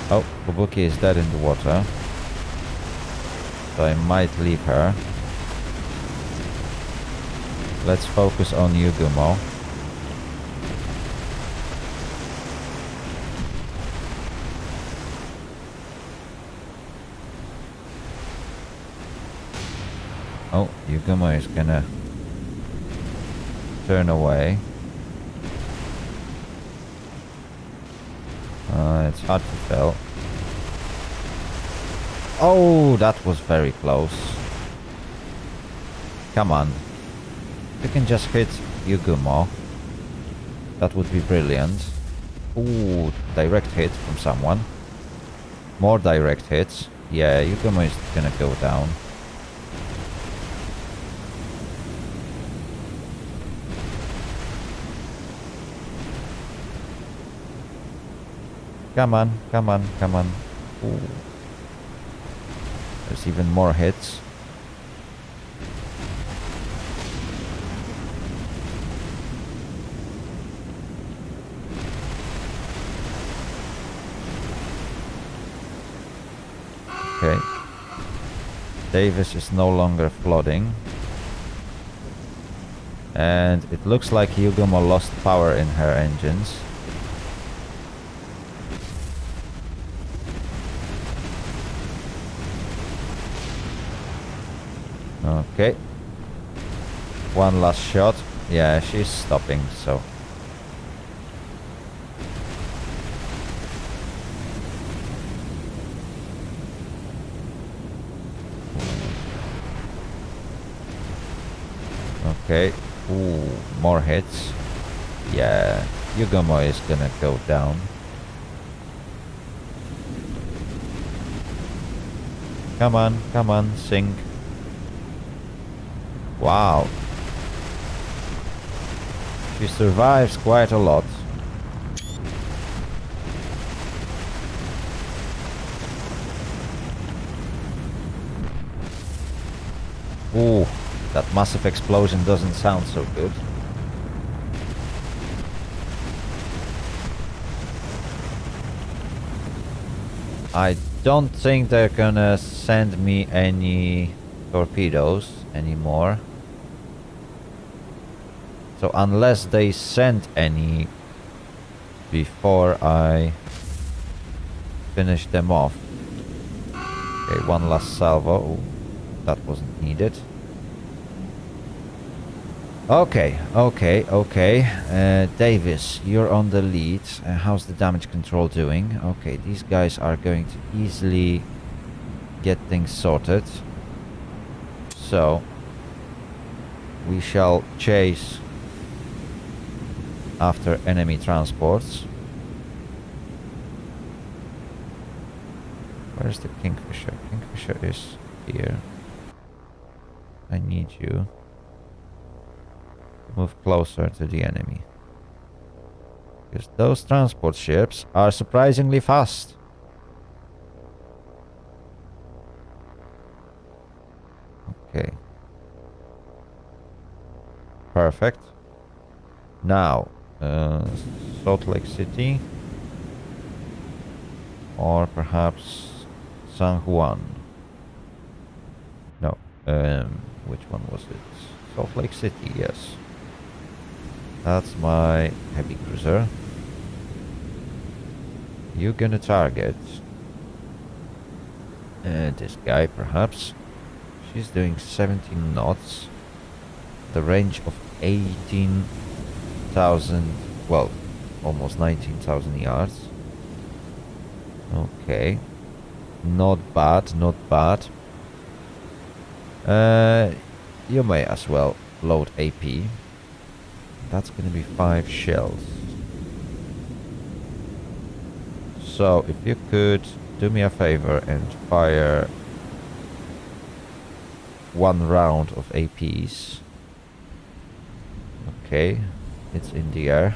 Oh, Fubuki is dead in the water. So I might leave her. Let's focus on Yugumo. Oh, Yugumo is gonna turn away. It's hard to tell. Oh, that was very close. Come on. You can just hit Yugumo. That would be brilliant. Ooh, direct hit from someone. More direct hits. Yeah, Yugumo is gonna go down. Come on, come on, come on. Ooh. There's even more hits. Okay. Davis is no longer flooding. And it looks like Yugumo lost power in her engines. Okay. One last shot. Yeah, she's stopping, so. Okay. Ooh, more hits. Yeah, Yugumo is gonna go down. Come on, sink. Wow. She survives quite a lot. Ooh, that massive explosion doesn't sound so good. I don't think they're gonna send me any torpedoes anymore. So unless they send any before I finish them off. Okay, one last salvo. Ooh, that wasn't needed. Okay. Davis, you're on the lead. How's the damage control doing? Okay, these guys are going to easily get things sorted. So we shall chase after enemy transports. Where's the Kingfisher? Kingfisher is here. I need you to move closer to the enemy, because those transport ships are surprisingly fast. Okay. Perfect. Now, Salt Lake City, or perhaps San Juan. No, which one was it? Salt Lake City, yes. That's my heavy cruiser. You're gonna target this guy, perhaps. She's doing 17 knots. the range of 18,000, well, almost 19,000 yards. Okay. Not bad, not bad. You may as well load AP. That's gonna be 5 shells. So, if you could do me a favor and fire 1 round of APs. Okay, it's in the air.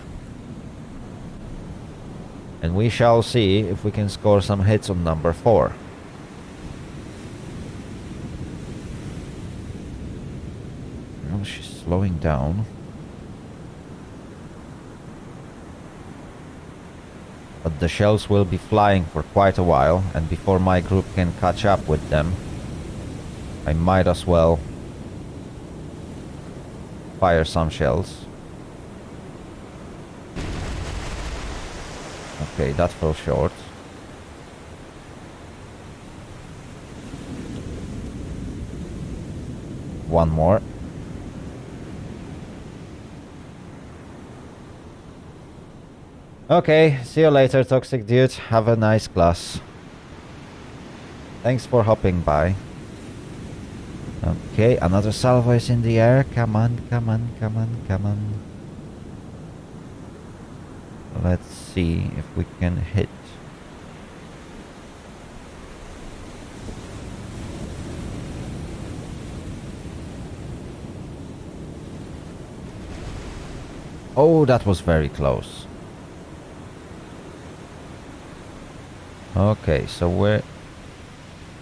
And we shall see if we can score some hits on number 4. Oh, she's slowing down. But the shells will be flying for quite a while, and before my group can catch up with them, I might as well fire some shells. Okay, that fell short. One more. Okay, see you later, Toxic Dude. Have a nice class. Thanks for hopping by. Okay, another salvo is in the air. Come on, come on, come on, come on. Let's see if we can hit. Oh, that was very close. Okay, so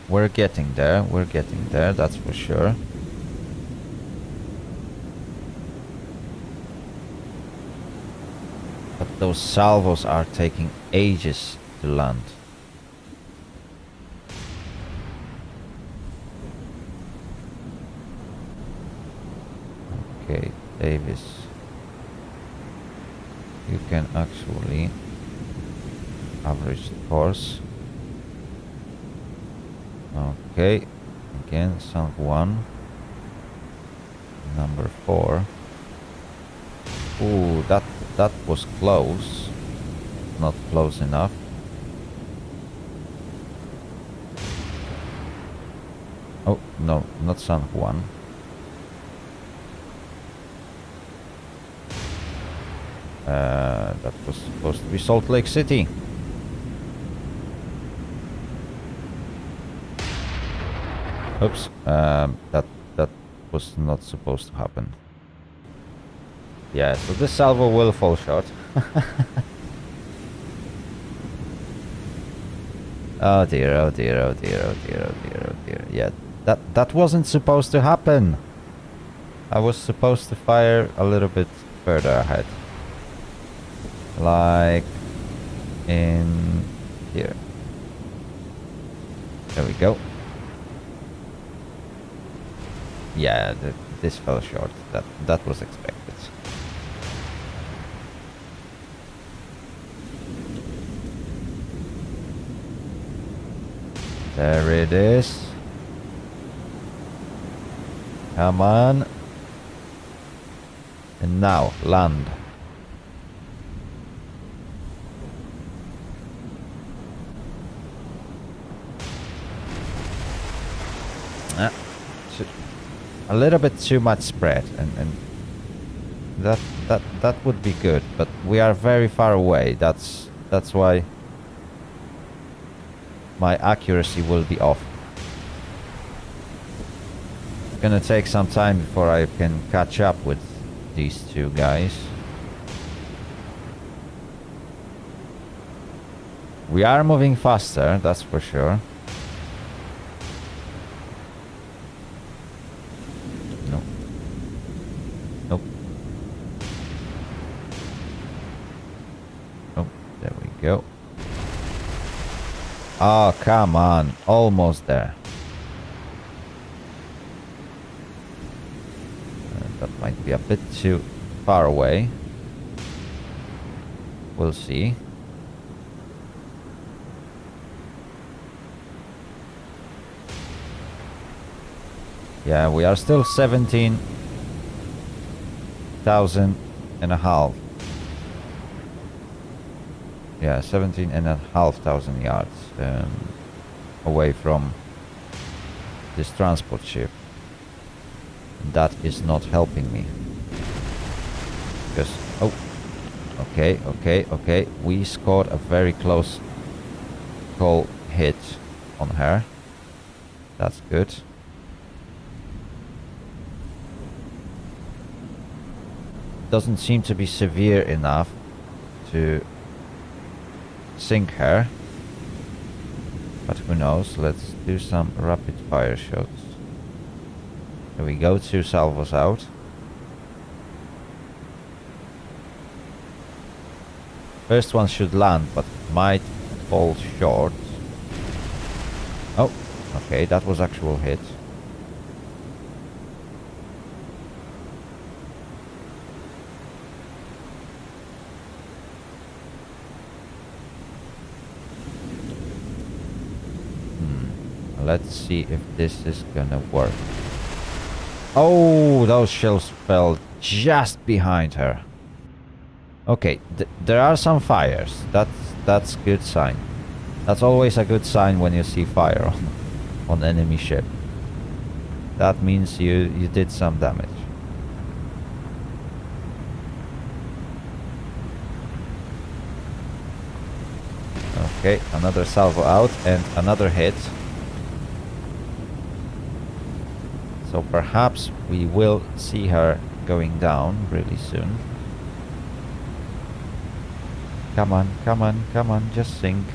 we're getting there. We're getting there, that's for sure. But those salvos are taking ages to land. Okay, Davis. You can actually average the course. Okay, again, sunk 1. Number 4. Ooh, that was close. Not close enough. Oh, no, not sunk 1. That was supposed to be Salt Lake City. Oops, that was not supposed to happen. Yeah, so this salvo will fall short. Oh dear, oh dear, oh dear, oh dear, oh dear, oh dear. Yeah, that wasn't supposed to happen. I was supposed to fire a little bit further ahead. Like in here. There we go. Yeah, this fell short. That was expected. There it is. Come on. And now, land. A little bit too much spread, and that would be good, but we are very far away. That's why my accuracy will be off. It's gonna take some time before I can catch up with these two guys. We are moving faster, that's for sure. Go. Oh, come on. Almost there. That might be a bit too far away. We'll see. Yeah, we are still 17 17,000 and a half. Yeah, 17,500 yards away from this transport ship. That is not helping me. Because, oh, okay. We scored a very close call hit on her. That's good. Doesn't seem to be severe enough to sink her. But who knows? Let's do some rapid fire shots. There we go, 2 salvos out. First one should land, but might fall short. Oh, okay, that was actual hit. Let's see if this is gonna work. Oh, those shells fell just behind her. Okay, there are some fires. That's good sign. That's always a good sign when you see fire on enemy ship. That means you did some damage. Okay, another salvo out and another hit. So perhaps we will see her going down really soon. Come on, just sink.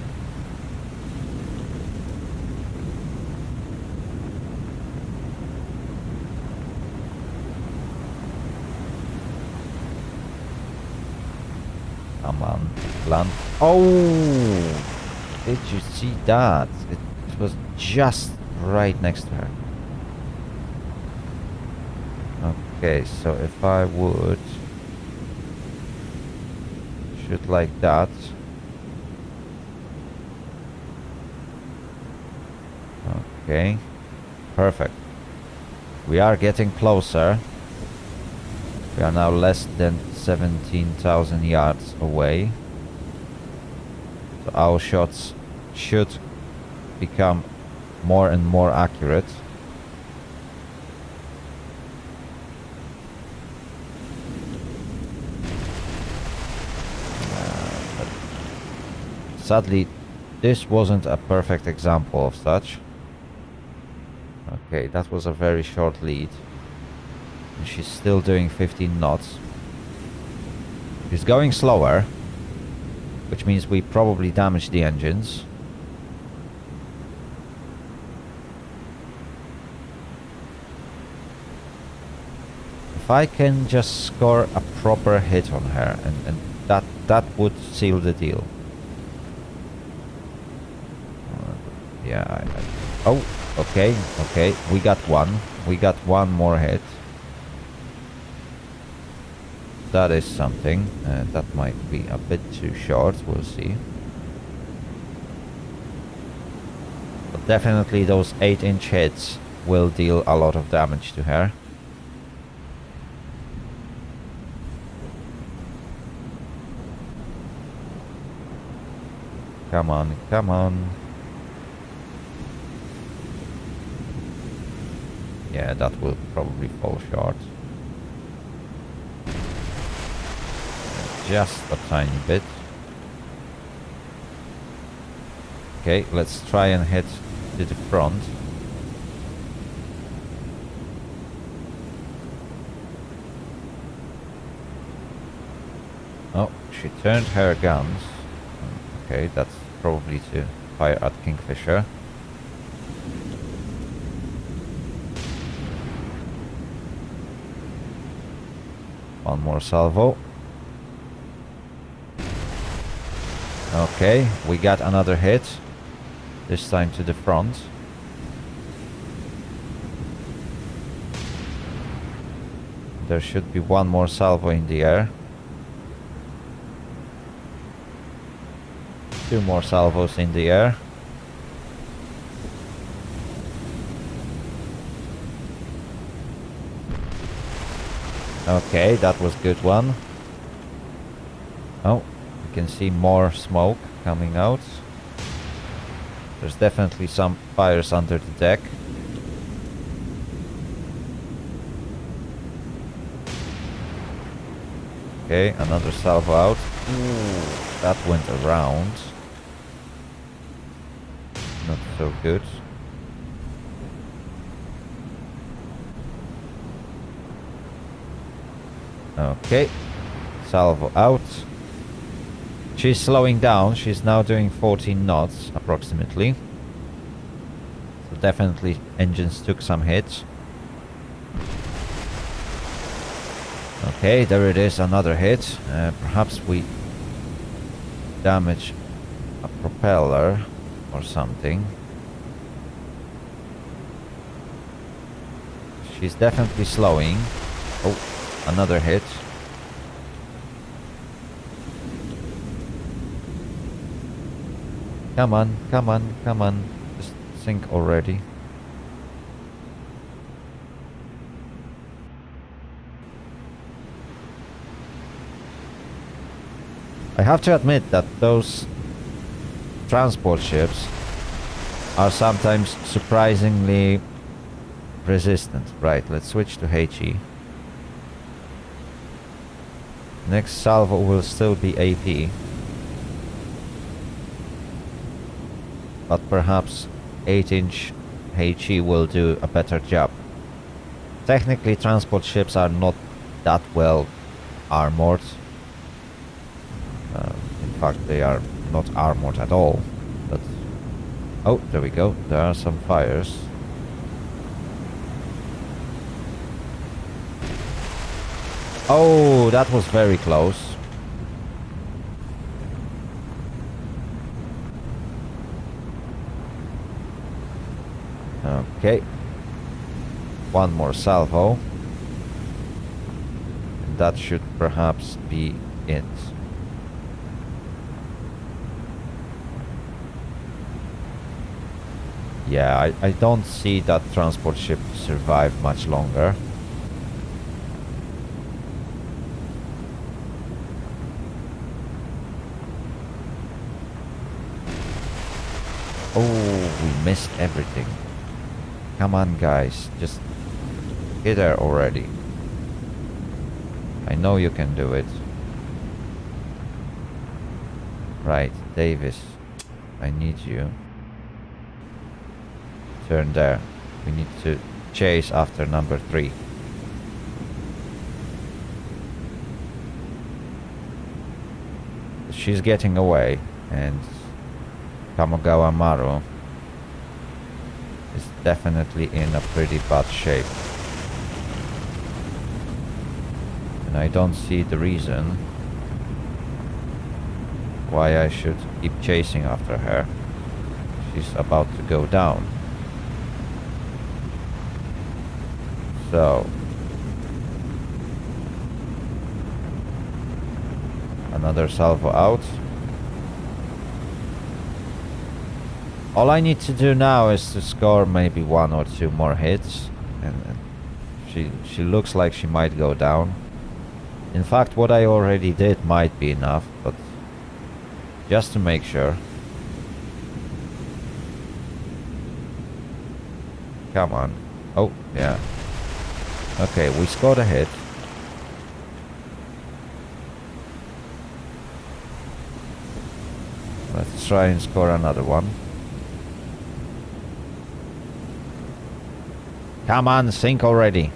Come on, land. Oh! Did you see that? It was just right next to her. Okay, so if I would shoot like that. Okay, perfect. We are getting closer. We are now less than 17,000 yards away. So our shots should become more and more accurate. Sadly, this wasn't a perfect example of such. Okay, that was a very short lead. And she's still doing 15 knots. She's going slower, which means we probably damaged the engines. If I can just score a proper hit on her, and that would seal the deal. Yeah, oh, okay, we got one more hit. That is something. That might be a bit too short, we'll see. But definitely those 8-inch hits will deal a lot of damage to her. Come on. Yeah, that will probably fall short. Just a tiny bit. Okay, let's try and hit to the front. Oh, she turned her guns. Okay, that's probably to fire at Kingfisher. One more salvo. Okay, we got another hit. This time to the front. There should be one more salvo in the air. 2 more salvos in the air. Okay, that was good one. Oh, you can see more smoke coming out. There's definitely some fires under the deck. Okay, another salvo out. Ooh, that went around. Not so good. Okay, salvo out. She's slowing down. She's now doing 14 knots approximately. So definitely engines took some hits. Okay, there it is, another hit. Perhaps we damage a propeller or something. She's definitely slowing. Oh, another hit. Come on, come on, come on. Just sink already. I have to admit that those transport ships are sometimes surprisingly resistant. Right, let's switch to HE. Next salvo will still be AP. But perhaps 8-inch HE will do a better job. Technically, transport ships are not that well armored. In fact, they are not armored at all. But oh, there we go. There are some fires. Oh, that was very close. Okay. One more salvo. And that should perhaps be it. Yeah, I don't see that transport ship survive much longer. Oh, we missed everything. Come on, guys, just get there already. I know you can do it. Right, Davis, I need you. Turn there. We need to chase after number 3. She's getting away, and Kamogawa Maru is definitely in a pretty bad shape. And I don't see the reason why I should keep chasing after her. She's about to go down. So another salvo out. All I need to do now is to score maybe 1 or 2 more hits, and she looks like she might go down. In fact, what I already did might be enough, but just to make sure. Come on. Oh, yeah. Okay, we scored a hit. Let's try and score another one. Come on, sink already.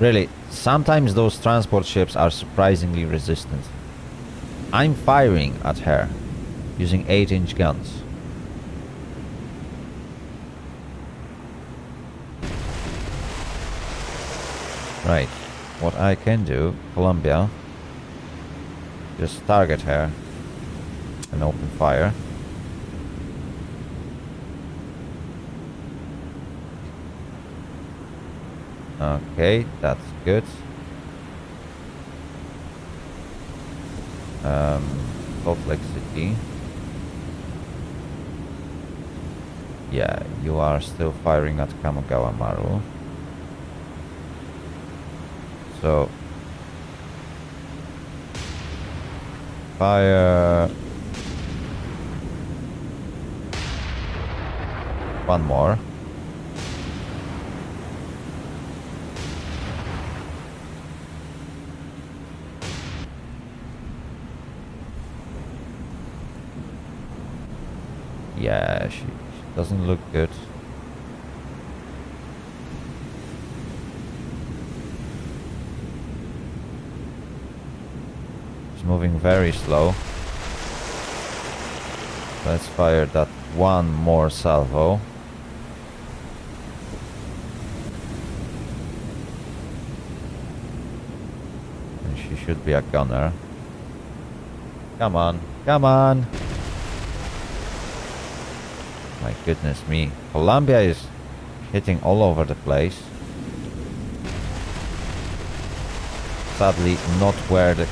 Really, sometimes those transport ships are surprisingly resistant. I'm firing at her using 8-inch guns. Right, what I can do, Columbia, just target her and open fire. Okay, that's good. Salt Lake City. Yeah, you are still firing at Kamogawa Maru. So fire one more. Yeah, she doesn't look good. She's moving very slow. Let's fire that one more salvo. And she should be a gunner. Come on, come on! My goodness me. Columbia is hitting all over the place. Sadly, not where the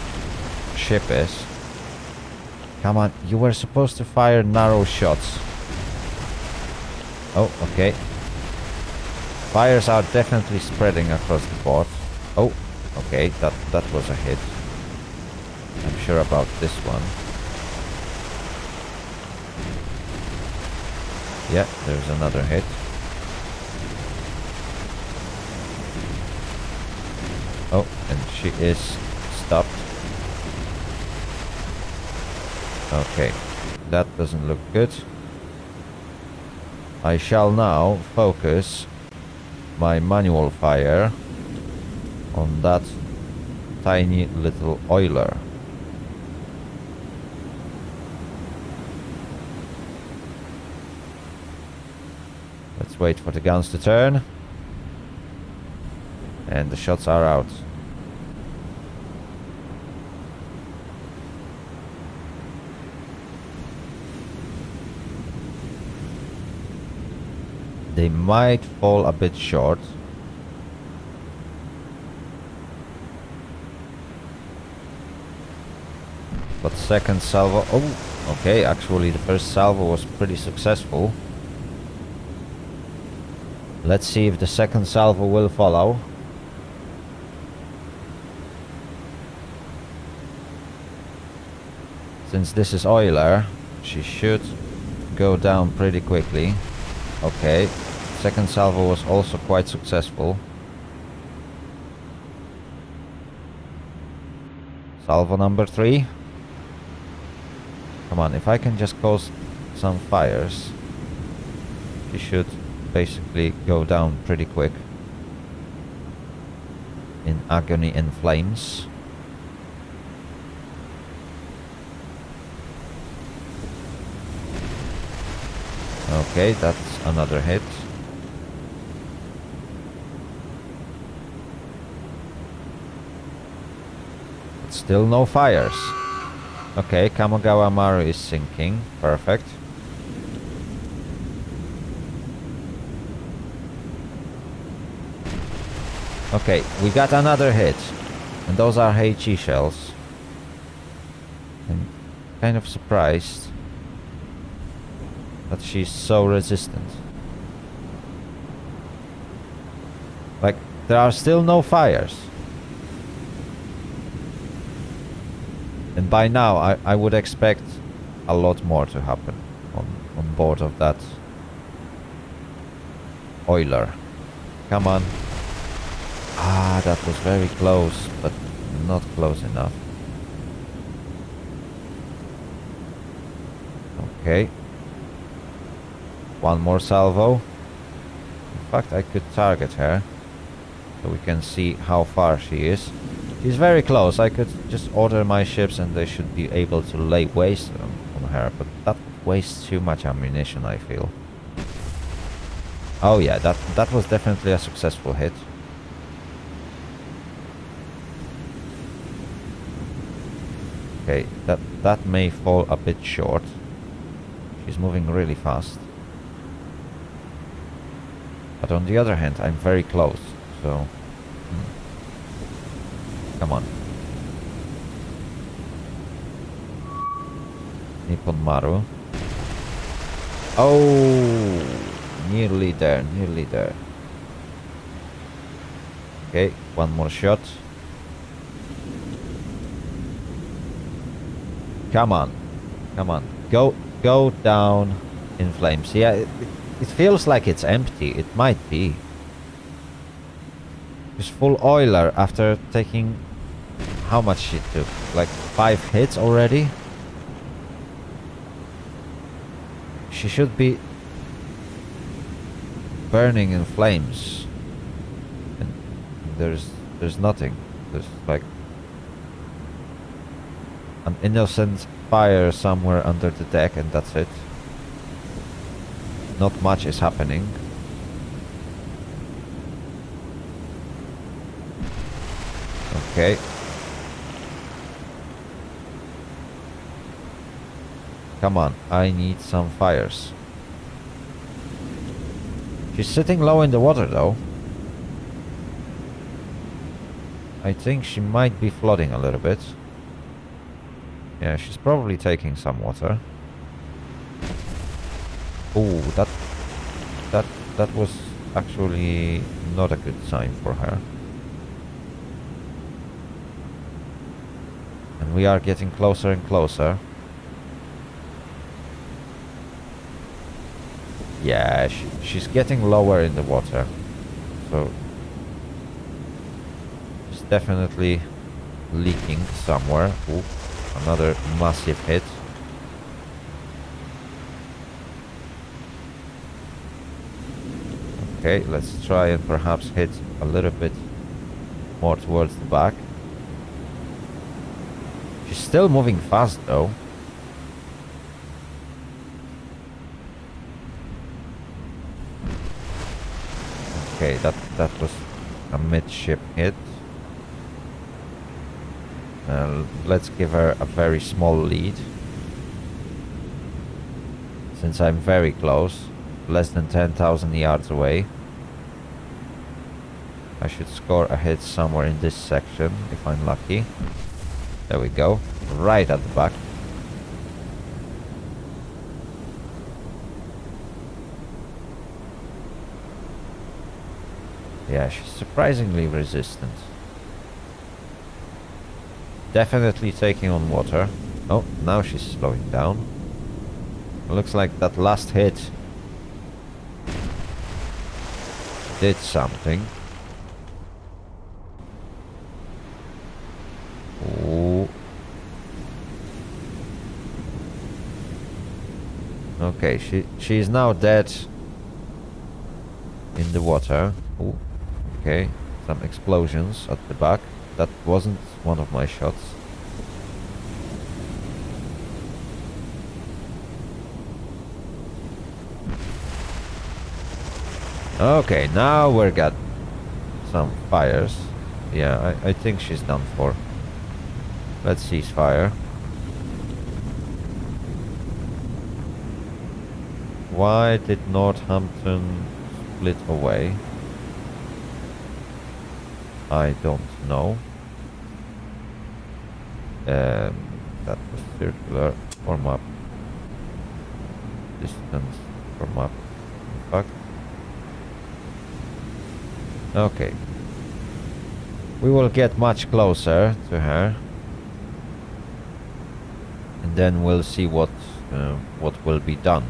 ship is. Come on, you were supposed to fire narrow shots. Oh, okay. Fires are definitely spreading across the board. Oh, okay, that was a hit. I'm sure about this one. Yeah, there's another hit. Oh, and she is stopped. Okay, that doesn't look good. I shall now focus my manual fire on that tiny little oiler. Let's wait for the guns to turn. And the shots are out. They might fall a bit short. But second salvo... Oh, okay, actually the first salvo was pretty successful. Let's see if the second salvo will follow. Since this is oiler, she should go down pretty quickly. Okay, second salvo was also quite successful. Salvo number 3. Come on, if I can just cause some fires, she should basically go down pretty quick. In agony and flames. Okay, that's another hit. But still no fires. Okay, Kamogawa Maru is sinking. Perfect. Okay, we got another hit. And those are HE shells. I'm kind of surprised that she's so resistant. Like, there are still no fires. And by now, I would expect a lot more to happen on board of that oiler. Come on. Ah, that was very close, but not close enough. Okay. One more salvo. In fact, I could target her so we can see how far she is. She's very close. I could just order my ships and they should be able to lay waste on her, but that wastes too much ammunition, I feel. Oh yeah, that was definitely a successful hit. Okay, that may fall a bit short. She's moving really fast. But on the other hand, I'm very close, so... Come on. Nippon Maru. Oh! Nearly there, nearly there. Okay, one more shot. Come on. Come on. Go down in flames. Yeah, it feels like it's empty. It might be. Just full oiler after taking... How much she took? Like 5 hits already? She should be burning in flames. And there's nothing. There's like an innocent fire somewhere under the deck, and that's it. Not much is happening. Okay. Come on, I need some fires. She's sitting low in the water though. I think she might be flooding a little bit. Yeah, she's probably taking some water. Oh, that was actually not a good sign for her. And we are getting closer and closer. Yeah, she's getting lower in the water. So she's definitely leaking somewhere. Ooh, another massive hit. Okay, let's try and perhaps hit a little bit more towards the back. She's still moving fast though. Okay, that was a midship hit. Let's give her a very small lead. Since I'm very close, less than 10,000 yards away. I should score a hit somewhere in this section if I'm lucky. There we go, right at the back. Yeah, she's surprisingly resistant. Definitely taking on water. Oh, now she's slowing down. It looks like that last hit did something. Ooh. Okay, she's now dead in the water. Ooh. Okay, some explosions at the back. That wasn't one of my shots. Okay, now we got some fires. Yeah, I think she's done for. Let's cease fire. Why did Northampton split away? I don't know. That was circular for map. Distance for map. In fact. Okay. We will get much closer to her. And then we'll see what will be done.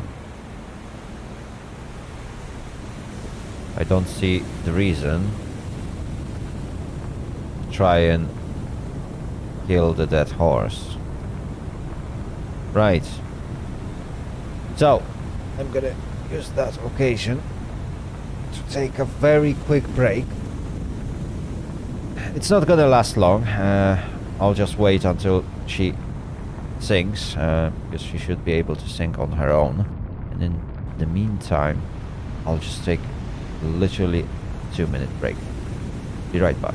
I don't see the reason try and kill the dead horse. Right. So, I'm gonna use that occasion to take a very quick break. It's not gonna last long. I'll just wait until she sinks, because she should be able to sink on her own. And in the meantime, I'll just take literally a 2-minute break. Be right back.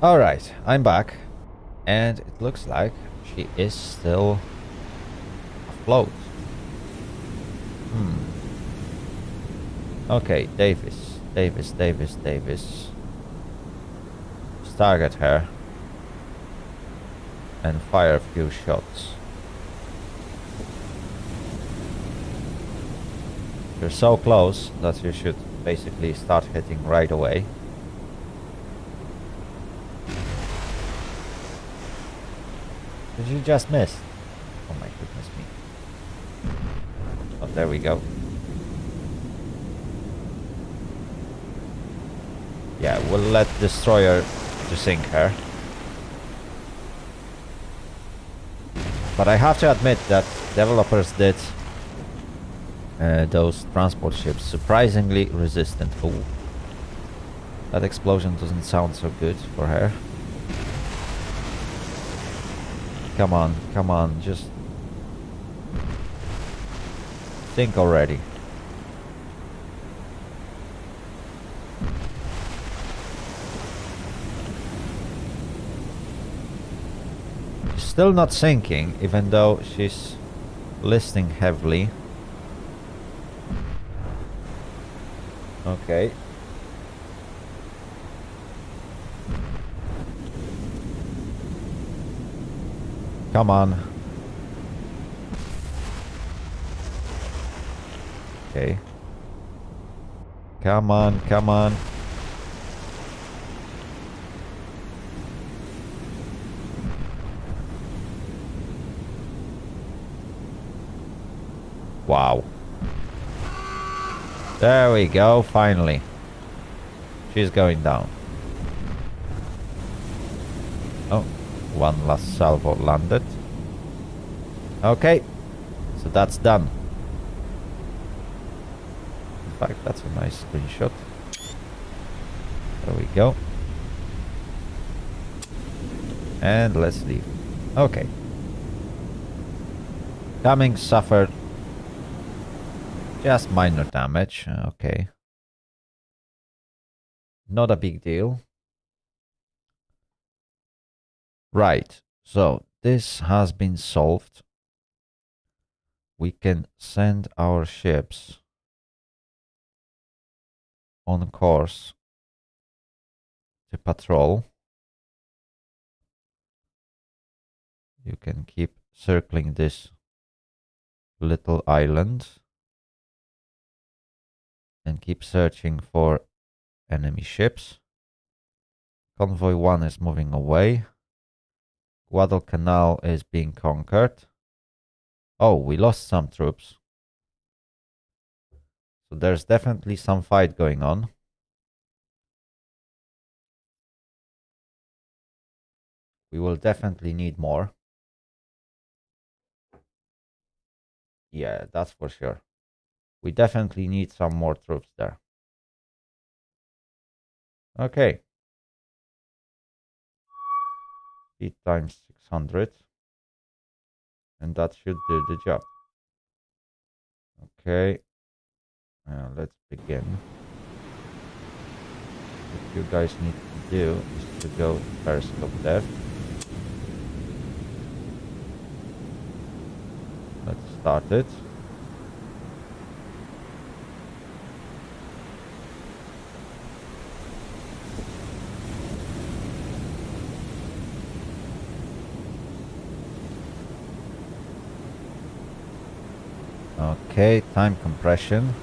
Alright, I'm back. And it looks like she is still afloat. Okay, Davis. Let's target her. And fire a few shots. You're so close that you should basically start hitting right away. Did you just miss? Oh my goodness me. Oh, there we go. Yeah, we'll let Destroyer to sink her. But I have to admit that developers did those transport ships surprisingly resistant. Oh, that explosion doesn't sound so good for her. Come on, just think already. She's still not sinking, even though she's listing heavily. Okay. Come on. Okay. Come on. Wow. There we go, finally. She's going down. Oh, one last salvo landed. Okay, so that's done. In fact, that's a nice screenshot. There we go. And let's leave. Okay. Cummings suffered just minor damage. Okay. Not a big deal. Right. So this has been solved. We can send our ships on course to patrol. You can keep circling this little island and keep searching for enemy ships. Convoy 1 is moving away. Guadalcanal is being conquered. Oh, we lost some troops. So there's definitely some fight going on. We will definitely need more. Yeah, that's for sure. We definitely need some more troops there. Okay. Speed times 600. And that should do the job. Okay. Let's begin. What you guys need to do is to go periscope depth. Let's start it. Okay, time compression.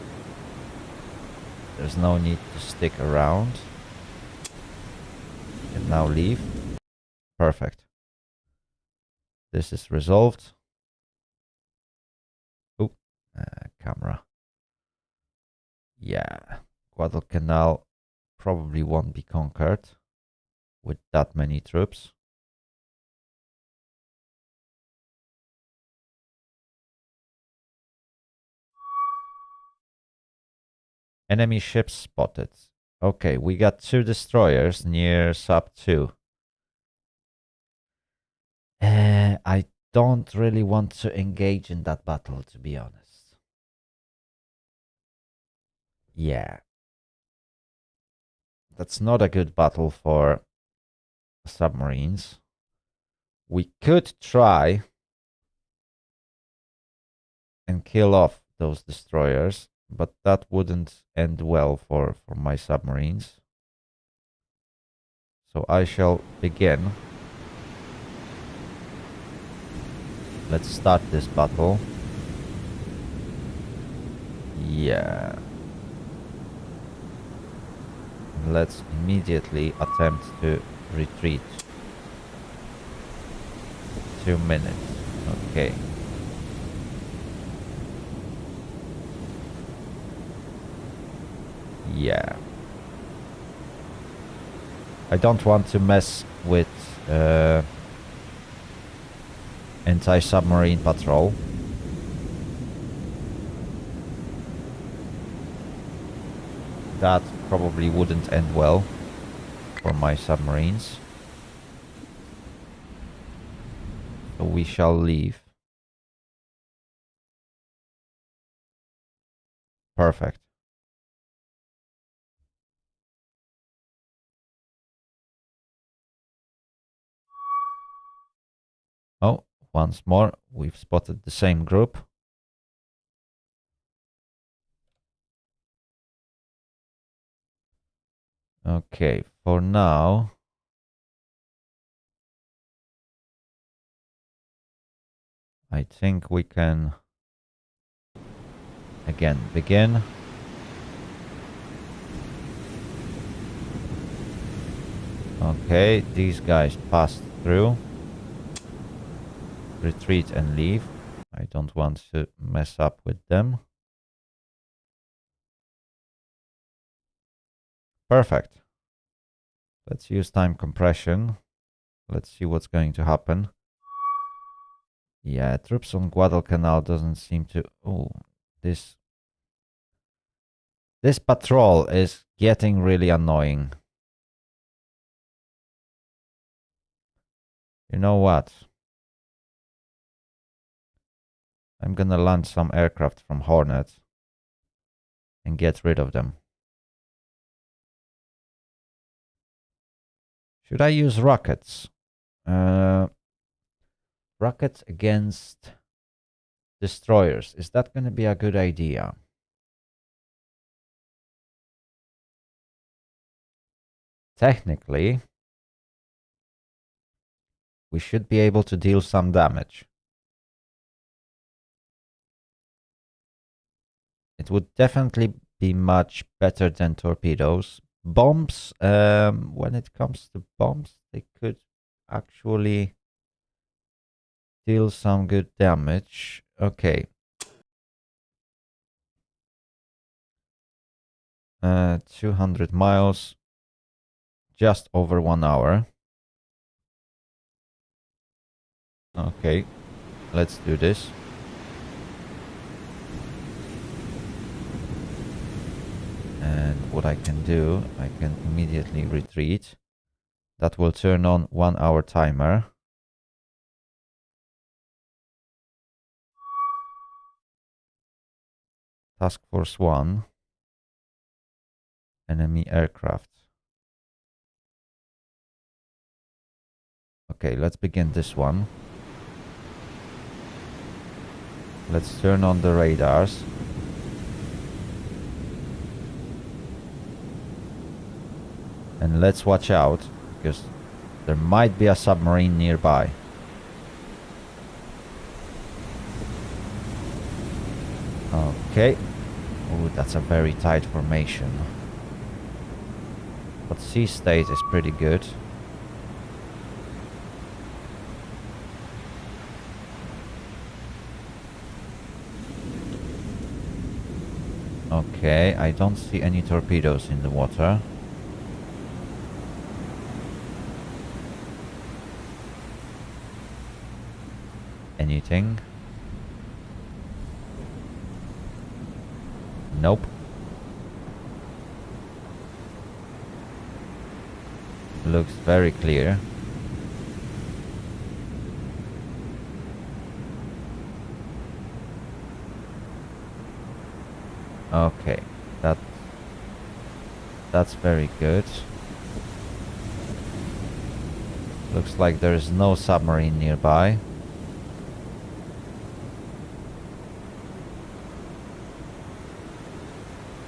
There's no need to stick around. You can now leave. Perfect. This is resolved. Oh, camera. Yeah, Guadalcanal probably won't be conquered with that many troops. Enemy ships spotted. Okay, we got 2 destroyers near sub 2. I don't really want to engage in that battle, to be honest. Yeah. That's not a good battle for submarines. We could try and kill off those destroyers, but that wouldn't end well for my submarines. So I shall begin. Let's start this battle. Yeah. Let's immediately attempt to retreat. 2 minutes. Okay. Yeah. I don't want to mess with anti-submarine patrol. That probably wouldn't end well for my submarines. So we shall leave. Perfect. Oh, once more, we've spotted the same group. Okay, for now, I think we can again begin. Okay, these guys passed through. Retreat and leave. I don't want to mess up with them. Perfect. Let's use time compression. Let's see what's going to happen. Yeah, troops on Guadalcanal doesn't seem to... Oh, this patrol is getting really annoying. You know what? I'm gonna launch some aircraft from Hornet and get rid of them. Should I use rockets? Rockets against destroyers. Is that gonna be a good idea? Technically, we should be able to deal some damage. It would definitely be much better than torpedoes. Bombs, when it comes to bombs, they could actually deal some good damage. Okay. 200 miles, just over 1 hour. Okay, let's do this. And what I can do, I can immediately retreat. That will turn on 1 hour timer. Task Force 1. Enemy aircraft. Okay, let's begin this one. Let's turn on the radars. And let's watch out, because there might be a submarine nearby. Okay. Oh, that's a very tight formation. But sea state is pretty good. Okay, I don't see any torpedoes in the water. Anything? Nope. Looks very clear. Okay, that's very good. Looks like there's no submarine nearby.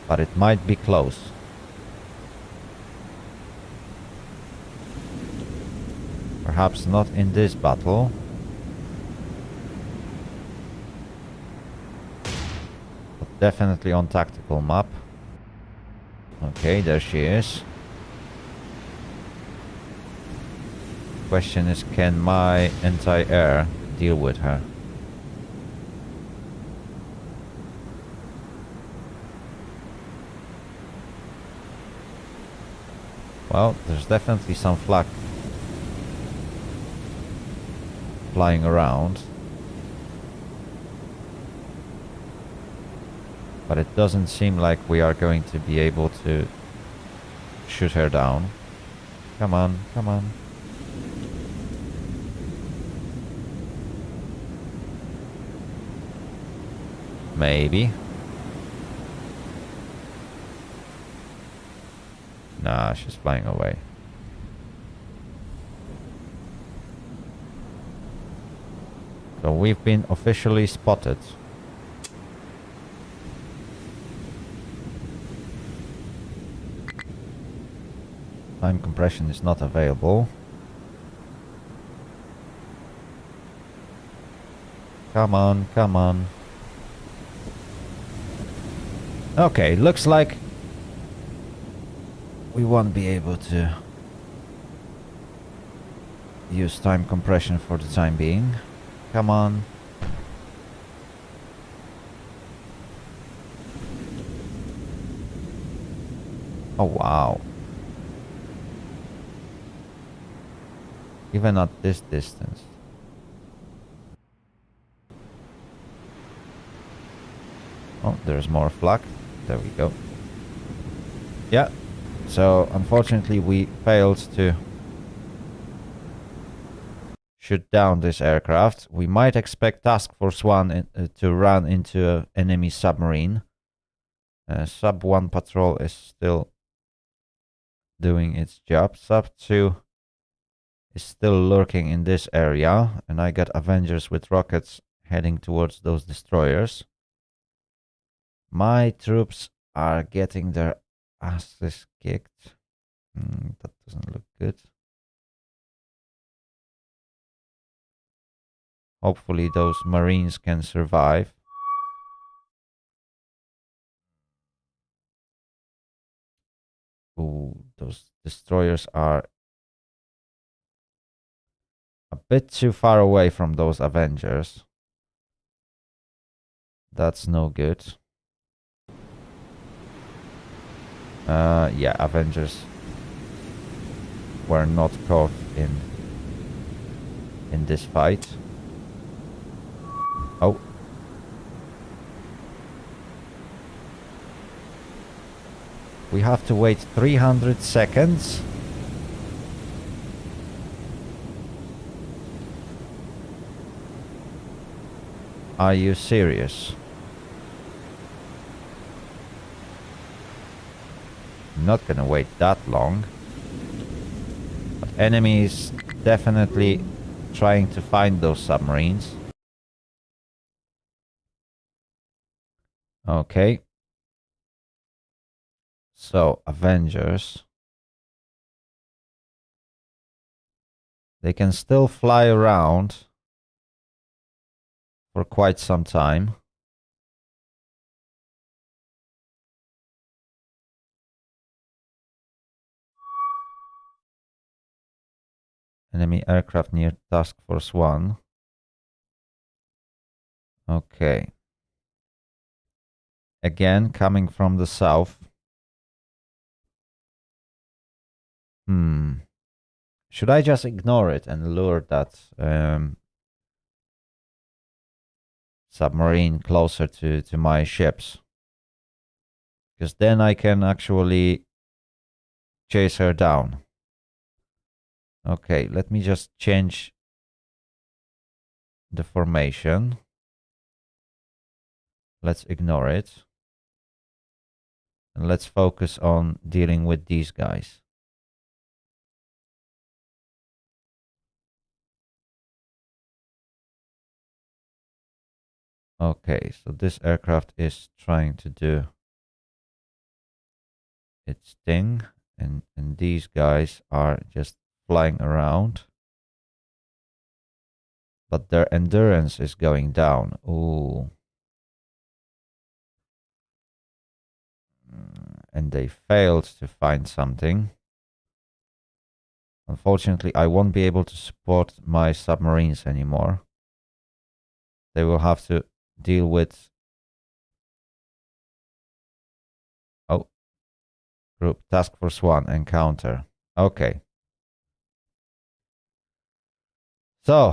But it might be close. Perhaps not in this battle. But definitely on tactical map. Okay, there she is. Question is, can my anti-air deal with her? Well, there's definitely some flak flying around. But it doesn't seem like we are going to be able to shoot her down. Come on, come on. Maybe. Nah, she's flying away. So we've been officially spotted. Time compression is not available. Come on, come on. Okay, looks like we won't be able to use time compression for the time being. Come on. Oh wow. Even at this distance. Oh, there's more flak. There we go. Yeah. So, unfortunately, we failed to shoot down this aircraft. We might expect Task Force 1 to run into an enemy submarine. Sub 1 patrol is still doing its job. Sub 2 is still lurking in this area. And I got Avengers with rockets heading towards those destroyers. My troops are getting their asses kicked. That doesn't look good. Hopefully those Marines can survive. Ooh, those destroyers are a bit too far away from those Avengers. That's no good. Yeah, Avengers were not caught in this fight. Oh. We have to wait 300 seconds. Are you serious? I'm not gonna wait that long. But enemy is definitely trying to find those submarines. Okay. So, Avengers. They can still fly around for quite some time. Enemy aircraft near Task Force 1. Okay. Again, coming from the south. Should I just ignore it and lure that submarine closer to my ships? Because then I can actually chase her down. Okay, let me just change the formation. Let's ignore it. And let's focus on dealing with these guys. Okay, so this aircraft is trying to do its thing, and these guys are just flying around. But their endurance is going down. Ooh. And they failed to find something. Unfortunately, I won't be able to support my submarines anymore. They will have to deal with... Oh. Group Task Force 1 encounter. Okay. So,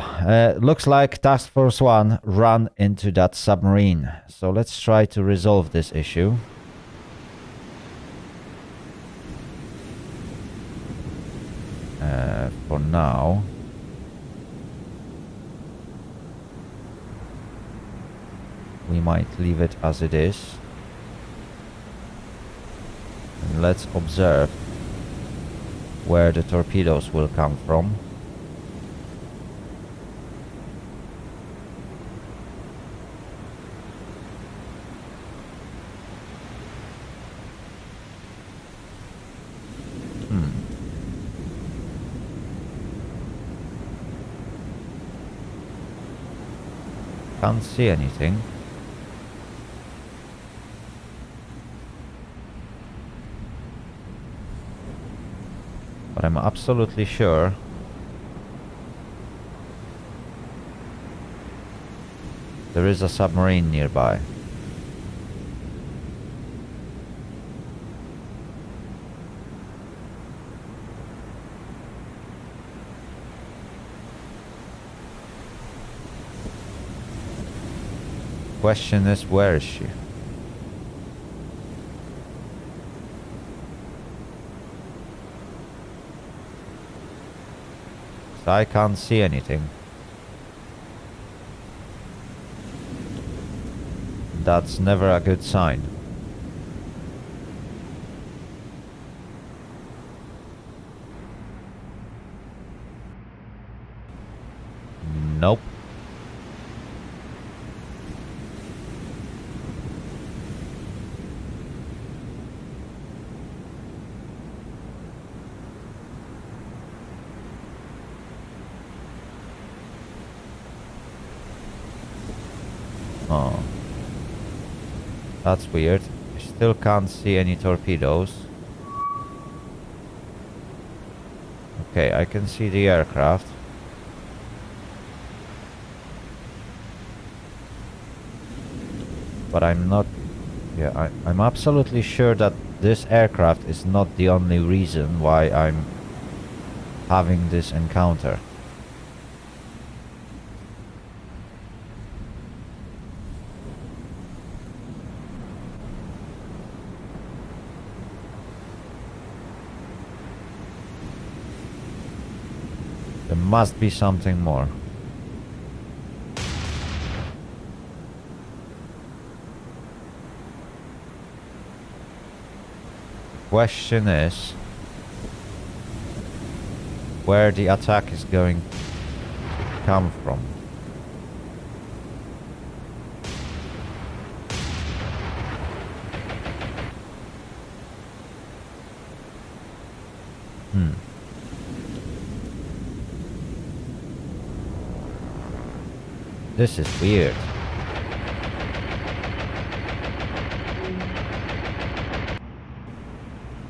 looks like Task Force 1 ran into that submarine. So let's try to resolve this issue. For now. We might leave it as it is. And let's observe where the torpedoes will come from. Can't see anything. But I'm absolutely sure there is a submarine nearby. Question is, where is she? So I can't see anything. That's never a good sign. Nope. Oh. That's weird. I still can't see any torpedoes. Okay, I can see the aircraft. But I'm not... Yeah, I'm absolutely sure that this aircraft is not the only reason why I'm having this encounter. There must be something more. Question is where the attack is going to come from. This is weird.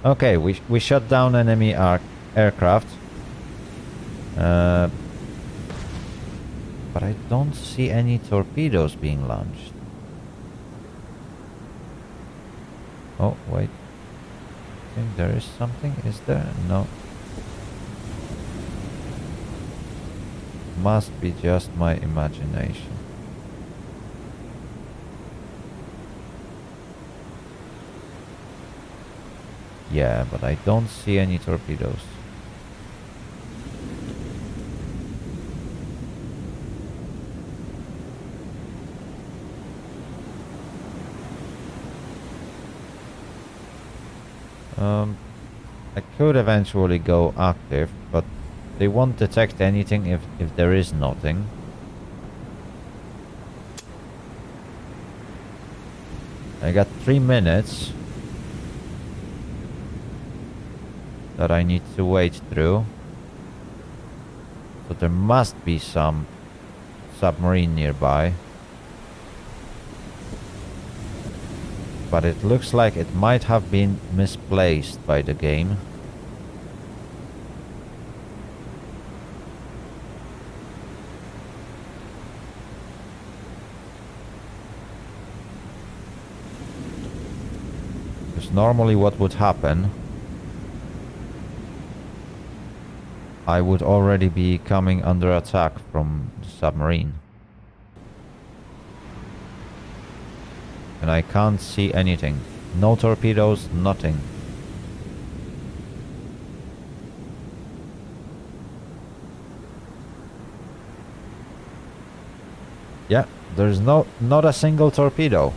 Okay, we shut down enemy aircraft. Uh, but I don't see any torpedoes being launched. Oh, wait. I think there is something. Is there? No. Must be just my imagination. Yeah, but I don't see any torpedoes. I could eventually go active, but they won't detect anything if there is nothing. I got 3 minutes that I need to wait through. So there must be some submarine nearby. But it looks like it might have been misplaced by the game. Because normally what would happen, I would already be coming under attack from the submarine. And I can't see anything. No torpedoes, nothing. Yeah, there's not a single torpedo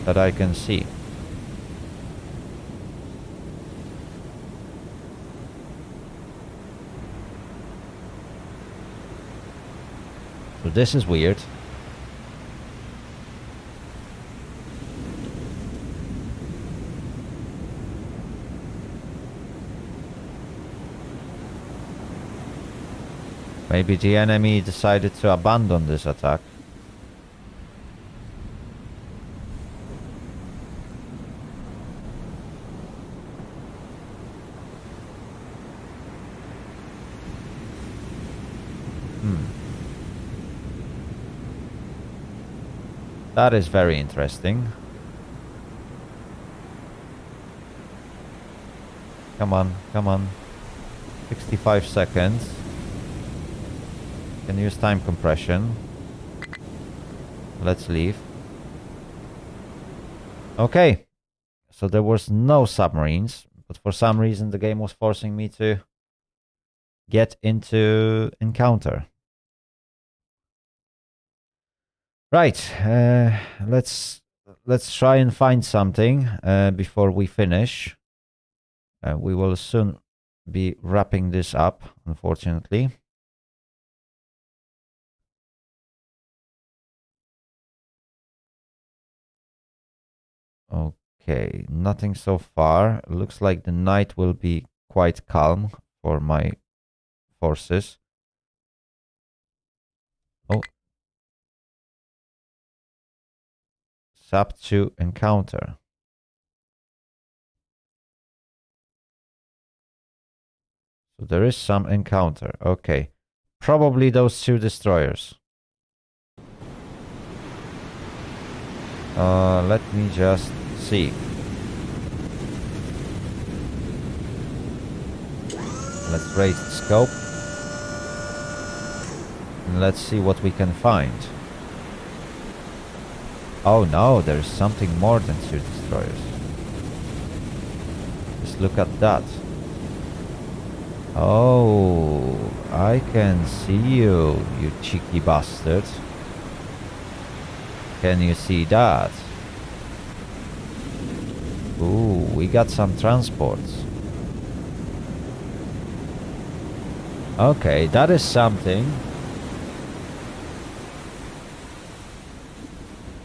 that I can see. So this is weird. Maybe the enemy decided to abandon this attack. That is very interesting. Come on, come on. 65 seconds. Can use time compression. Let's leave. Okay. So there was no submarines, but for some reason the game was forcing me to get into encounter. Right. Let's try and find something before we finish. We will soon be wrapping this up, unfortunately. Okay, nothing so far. Looks like the night will be quite calm for my forces. Oh. Sub to encounter. So there is some encounter. Okay. Probably those 2 destroyers. Let me just see. Let's raise the scope. And let's see what we can find. Oh no, there's something more than 2 destroyers. Just look at that. Oh, I can see you, you cheeky bastard. Can you see that? Ooh, we got some transports. Okay, that is something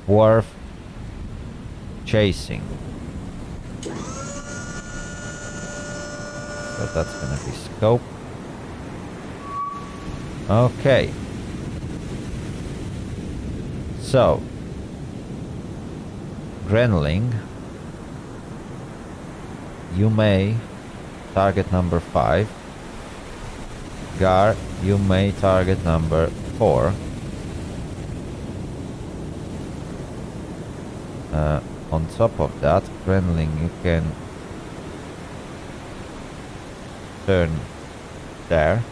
worth chasing. So that's gonna be scope. Okay. So, Grenling, you may target number 5. Gar, you may target number 4. On top of that, Kremlin, you can turn there.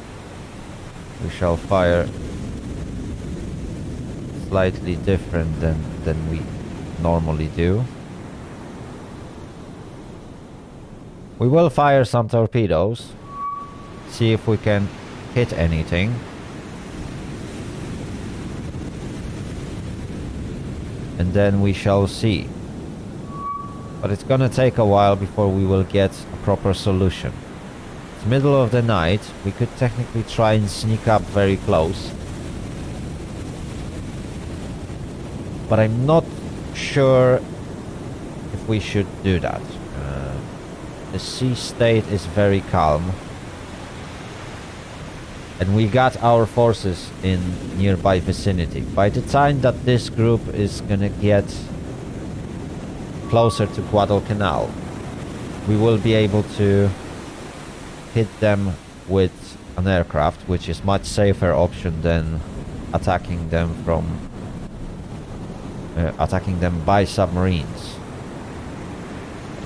We shall fire slightly different than we normally do. We will fire some torpedoes, see if we can hit anything. And then we shall see. But it's gonna take a while before we will get a proper solution. It's middle of the night, we could technically try and sneak up very close. But I'm not sure if we should do that. The sea state is very calm. And we got our forces in nearby vicinity. By the time that this group is gonna get closer to Guadalcanal, we will be able to hit them with an aircraft, which is much safer option than attacking them by submarines.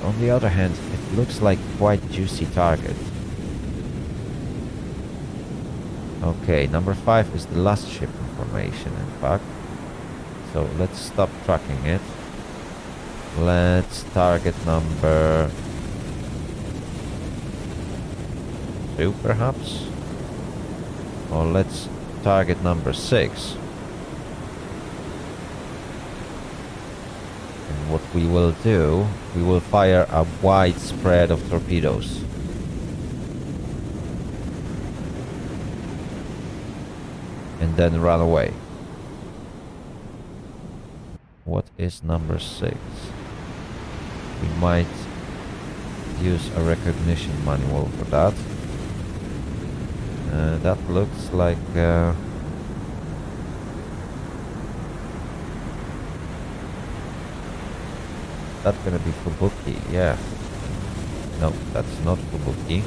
On the other hand, it looks like quite juicy target. Okay, number 5 is the last ship information, in fact. So let's stop tracking it. Let's target number 2, perhaps? Or let's target number 6. And what we will do, we will fire a wide spread of torpedoes. And then run away. What is number 6? We might use a recognition manual for that. That looks like that's gonna be Fubuki, yeah. No, that's not Fubuki.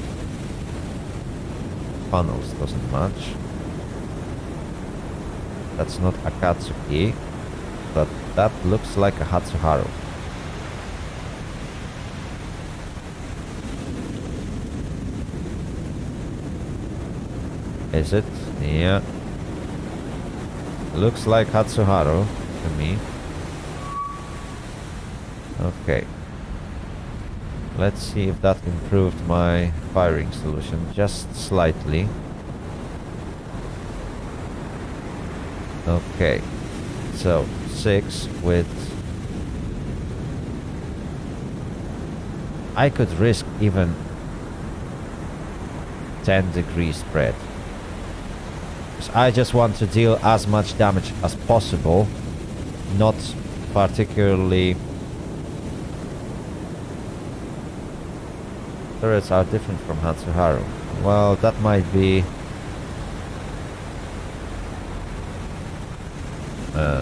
Funnels doesn't match. That's not Akatsuki, but that looks like a Hatsuharu. Is it? Yeah. Looks like Hatsuharu to me. Okay. Let's see if that improved my firing solution just slightly. Okay, so 6 with... I could risk even 10-degree spread. Because I just want to deal as much damage as possible, not particularly... Turrets are different from Hatsuharu. Well, that might be...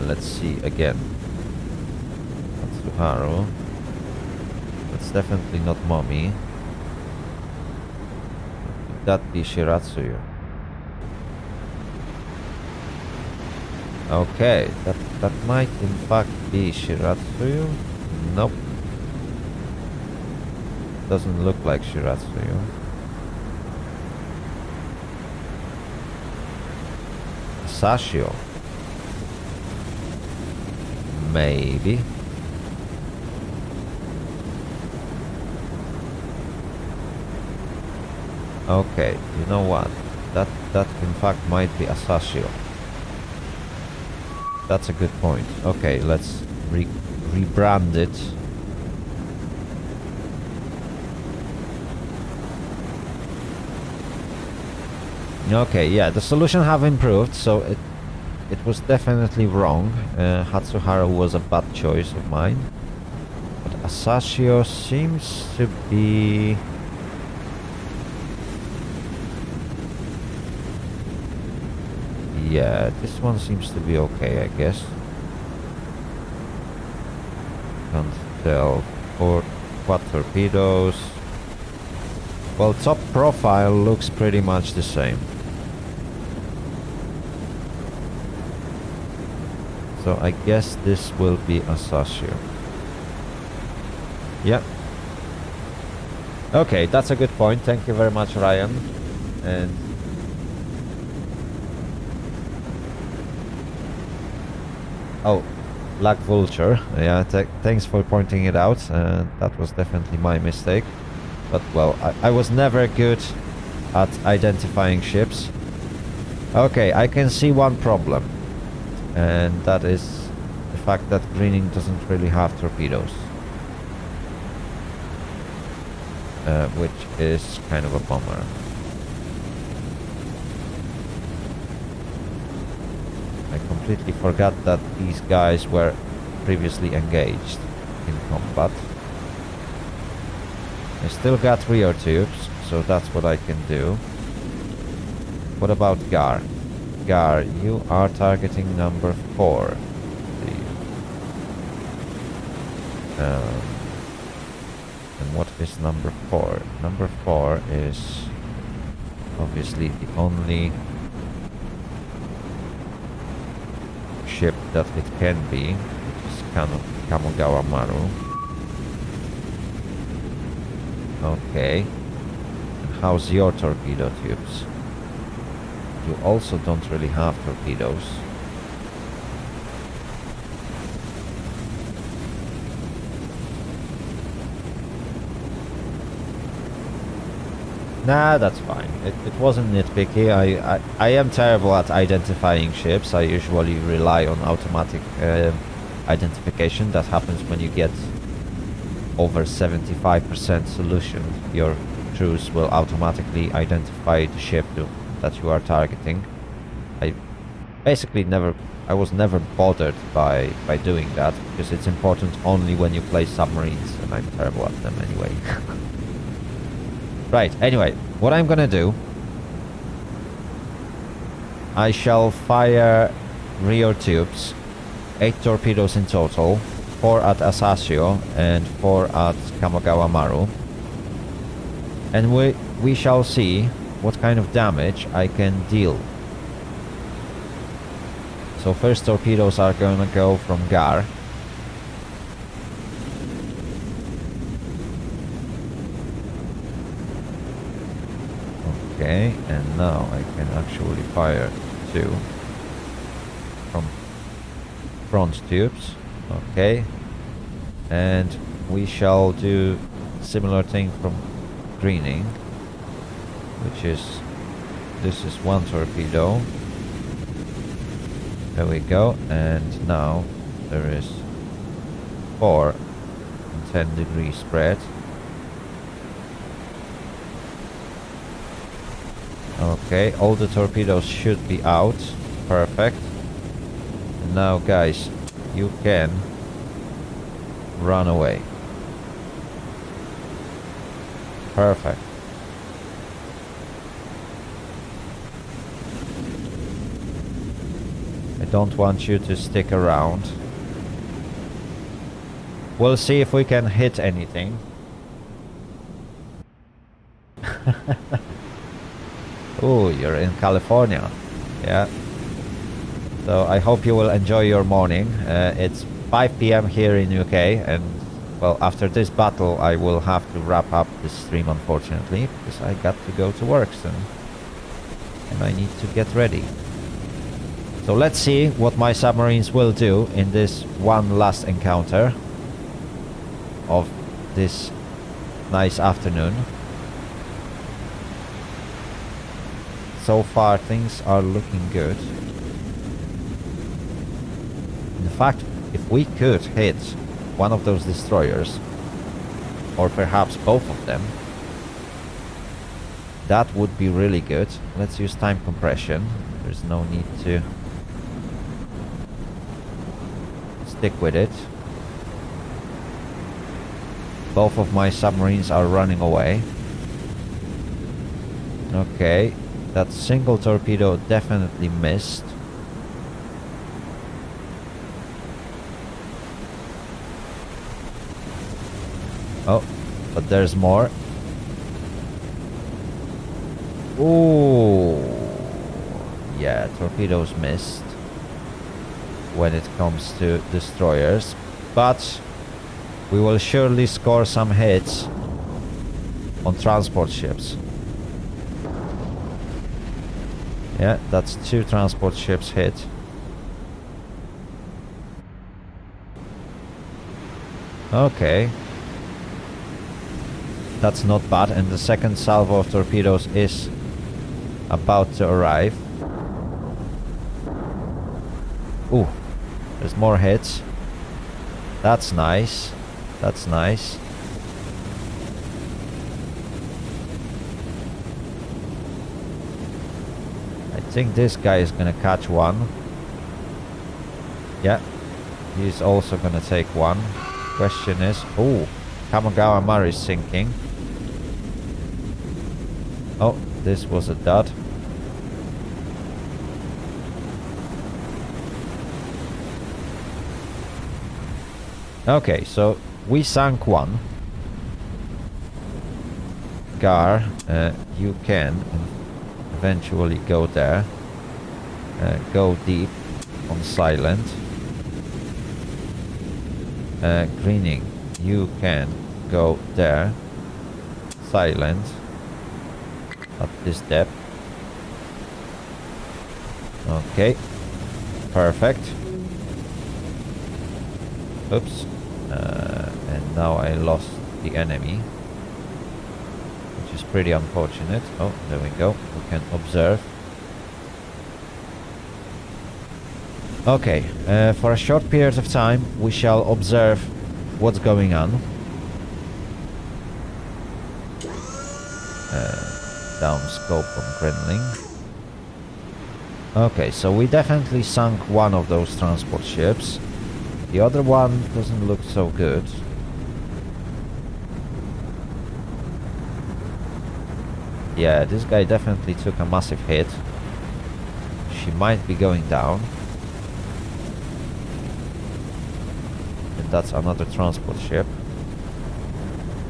let's see again. Hatsuharu. That's definitely not Mommy. Could that be Shiratsuyu? Okay, that might in fact be Shiratsuyu. Nope. Doesn't look like Shiratsuyu. Sashio. Maybe. Okay, you know what? That in fact might be Asashio. That's a good point. Okay, let's rebrand it. Okay, yeah, the solution have improved, so it was definitely wrong. Hatsuharu was a bad choice of mine. But Asashio seems to be... Yeah, this one seems to be okay, I guess. Can't tell. Or quad torpedoes. Well, top profile looks pretty much the same. So I guess this will be Asasio. Yeah. Okay, that's a good point. Thank you very much, Ryan. And oh, Black Vulture. Yeah, thanks for pointing it out. That was definitely my mistake. But well, I was never good at identifying ships. Okay, I can see one problem. And that is the fact that greening doesn't really have torpedoes. Which is kind of a bummer. I completely forgot that these guys were previously engaged in combat. I still got rear tubes, so that's what I can do. What about Gar? Gar, you are targeting number 4. And what is number 4? Number 4 is obviously the only ship that it can be, which is Kamogawa Maru. Okay. And how's your torpedo tubes? You also don't really have torpedoes. Nah, that's fine. It wasn't nitpicky. I am terrible at identifying ships. I usually rely on automatic identification. That happens when you get over 75% solution. Your crews will automatically identify the ship that you are targeting. I was never bothered by doing that, because it's important only when you play submarines, and I'm terrible at them anyway. Right, anyway, what I'm gonna do, I shall fire rear tubes, 8 torpedoes in total, 4 at Asasio and 4 at Kamogawa Maru. And we shall see what kind of damage I can deal. So first torpedoes are gonna go from Gar. Okay, and now I can actually fire 2 from front tubes. Okay, and we shall do similar thing from greening, which is, this is 1 torpedo. There we go, and now there is 4 in 10-degree spread. Okay, all the torpedoes should be out. Perfect. And now, guys, you can run away. Perfect. I don't want you to stick around. We'll see if we can hit anything. Oh, you're in California. Yeah. So I hope you will enjoy your morning. It's 5 p.m. here in UK, and well, after this battle I will have to wrap up this stream, unfortunately, because I got to go to work soon. And I need to get ready. So let's see what my submarines will do in this one last encounter of this nice afternoon. So far things are looking good. In fact, if we could hit one of those destroyers, or perhaps both of them, that would be really good. Let's use time compression. There's no need to stick with it. Both of my submarines are running away. Okay, that single torpedo definitely missed. Oh, but there's more. Ooh, yeah, torpedoes missed. when it comes to destroyers, but we will surely score some hits on transport ships. Yeah, that's 2 transport ships hit. Okay. That's not bad, and the second salvo of torpedoes is about to arrive. Ooh, there's more hits. That's nice. That's nice. I think this guy is gonna catch one. Yeah, he's also gonna take one. Question is, ooh, Kamagawa Maru is sinking. Oh, this was a dud. Okay, so we sank one. Gar, you can eventually go there. Go deep on silent. Greening, you can go there. Silent. At this depth. Okay. Perfect. Oops. And now I lost the enemy, which is pretty unfortunate. Oh, there we go. We can observe. Okay, for a short period of time we shall observe what's going on. Down scope on Grenling. Okay, so we definitely sunk one of those transport ships. The other one doesn't look so good. Yeah, this guy definitely took a massive hit. She might be going down. And that's another transport ship.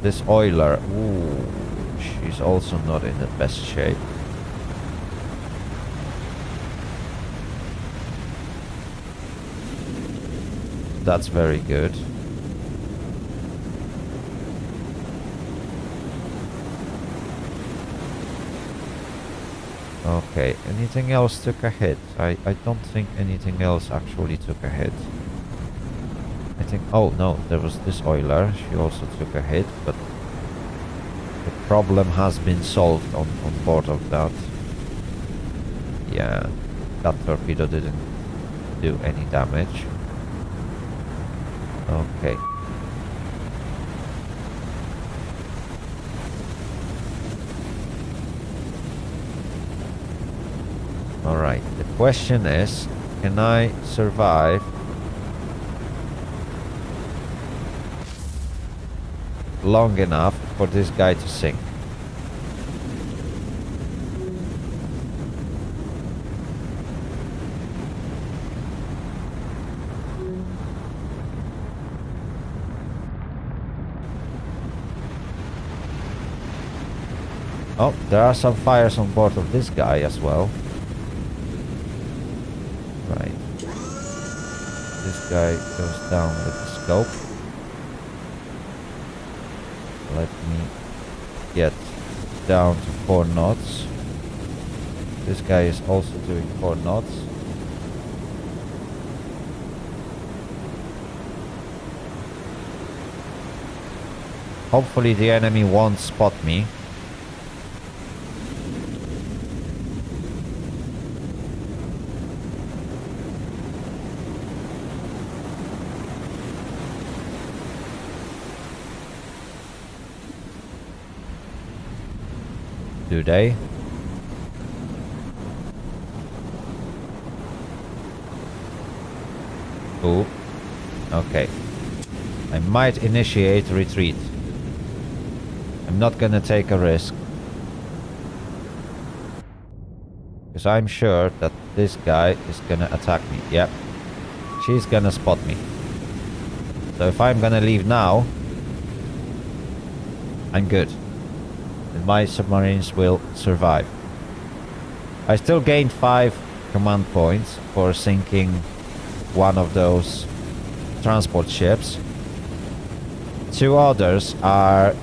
This oiler, ooh, she's also not in the best shape. That's very good. Okay, anything else took a hit? I don't think anything else actually took a hit. I think, oh no, there was this oiler, she also took a hit, but the problem has been solved on board of that. Yeah, that torpedo didn't do any damage. Okay. Alright, the question is, can I survive long enough for this guy to sink? Oh, there are some fires on board of this guy as well. Right. This guy goes down with the scope. Let me get down to 4 knots. This guy is also doing 4 knots. Hopefully the enemy won't spot me. Do they? Ooh. Okay. I might initiate retreat. I'm not gonna take a risk. Because I'm sure that this guy is gonna attack me. Yep. She's gonna spot me. So if I'm gonna leave now, I'm good. And my submarines will survive. I still gained 5 command points for sinking one of those transport ships. 2 others are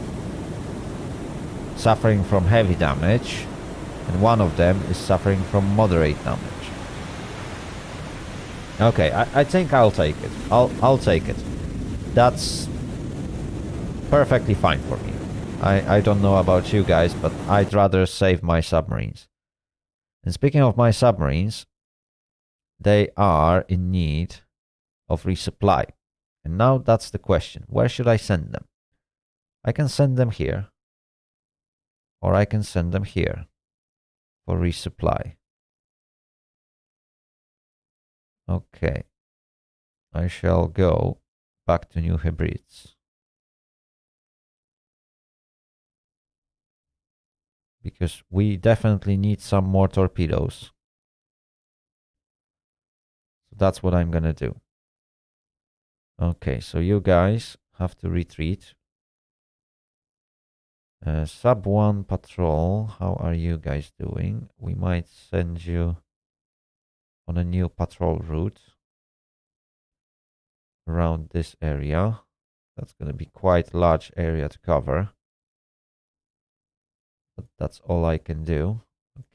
suffering from heavy damage, and one of them is suffering from moderate damage. Okay, I think I'll take it. I'll take it. That's perfectly fine for me. I don't know about you guys, but I'd rather save my submarines. And speaking of my submarines, they are in need of resupply. And now that's the question. Where should I send them? I can send them here. Or I can send them here for resupply. Okay. I shall go back to New Hebrides. Because we definitely need some more torpedoes. So that's what I'm gonna do. Okay, so you guys have to retreat. Sub 1 patrol, how are you guys doing? We might send you on a new patrol route around this area. That's going to be quite a large area to cover. But that's all I can do.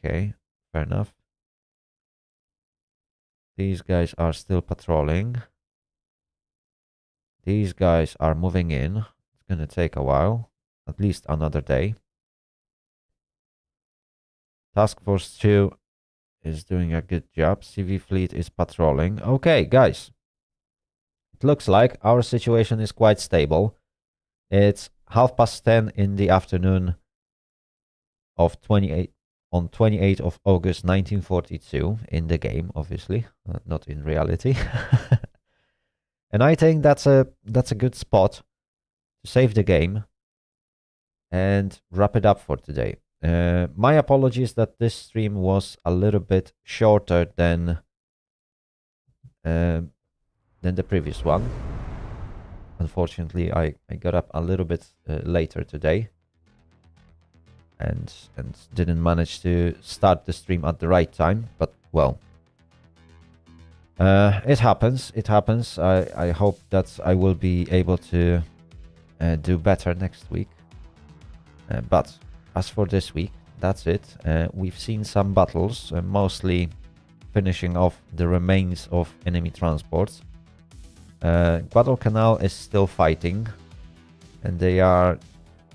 Okay, fair enough. These guys are still patrolling. These guys are moving in. It's going to take a while. At least another day. Task Force 2 is doing a good job. CV Fleet is patrolling. Okay, guys. It looks like our situation is quite stable. It's 10:30 in the afternoon of 28th of August 1942 in the game, obviously, not in reality. And I think that's a good spot to save the game and wrap it up for today. My apologies that this stream was a little bit shorter than the previous one. Unfortunately, I got up a little bit later today and didn't manage to start the stream at the right time, but well, it happens. It happens. I hope that I will be able to do better next week. But as for this week, that's it. We've seen some battles, mostly finishing off the remains of enemy transports. Guadalcanal is still fighting, and they are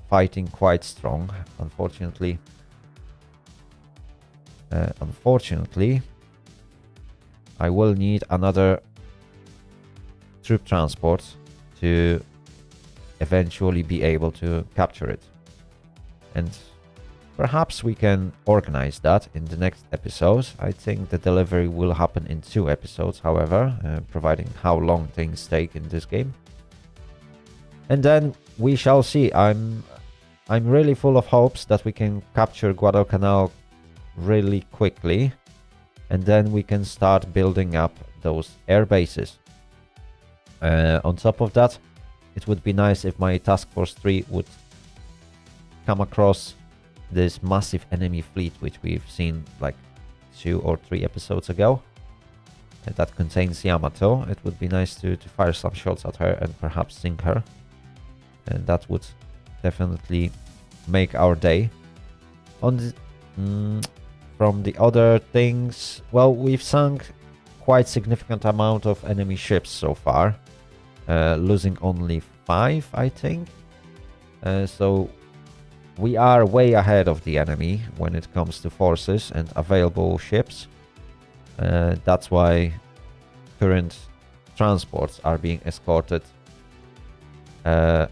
fighting quite strong. Unfortunately, I will need another troop transport to eventually be able to capture it. And perhaps we can organize that in the next episodes. I think the delivery will happen in 2 episodes, however, providing how long things take in this game. And then we shall see. I'm really full of hopes that we can capture Guadalcanal really quickly, and then we can start building up those air bases. On top of that, it would be nice if my Task Force 3 would come across this massive enemy fleet, which we've seen like 2 or 3 episodes ago, that contains Yamato. It would be nice to fire some shots at her and perhaps sink her, and that would definitely make our day. On the, from the other things, well, we've sunk quite significant amount of enemy ships so far, losing only 5, I think. So we are way ahead of the enemy when it comes to forces and available ships. That's why current transports are being escorted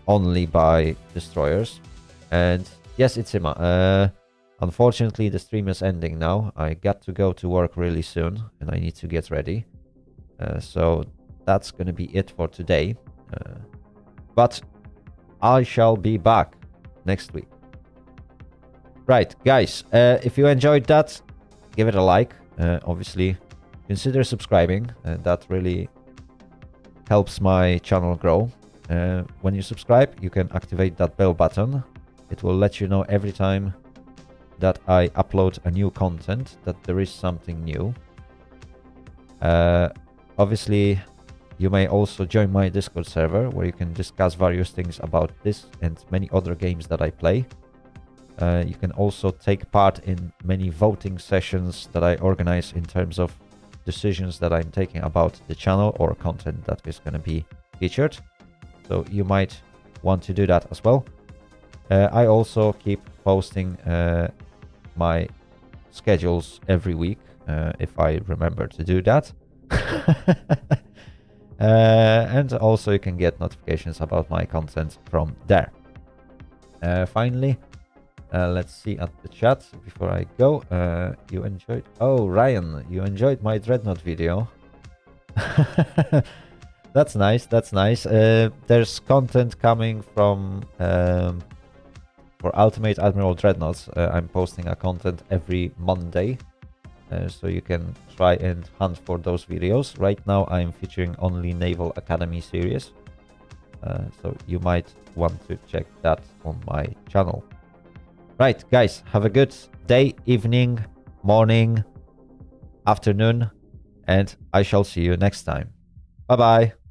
only by destroyers. And yes, it's Ima. Unfortunately, the stream is ending now. I got to go to work really soon, and I need to get ready. So that's going to be it for today. But I shall be back next week. Right, guys, if you enjoyed that, give it a like. Obviously, consider subscribing. That really helps my channel grow. When you subscribe, you can activate that bell button. It will let you know every time that I upload a new content, that there is something new. Obviously, you may also join my Discord server where you can discuss various things about this and many other games that I play. You can also take part in many voting sessions that I organize in terms of decisions that I'm taking about the channel or content that is going to be featured. So you might want to do that as well. I also keep posting my schedules every week if I remember to do that. And also you can get notifications about my content from there. Finally, let's see at the chat before I go. You enjoyed... Oh, Ryan, you enjoyed my Dreadnought video. That's nice, that's nice. There's content coming from... for Ultimate Admiral Dreadnoughts. I'm posting a content every Monday. So you can try and hunt for those videos. Right now I'm featuring only Naval Academy series. So you might want to check that on my channel. Right, guys, have a good day, evening, morning, afternoon, and I shall see you next time. Bye-bye.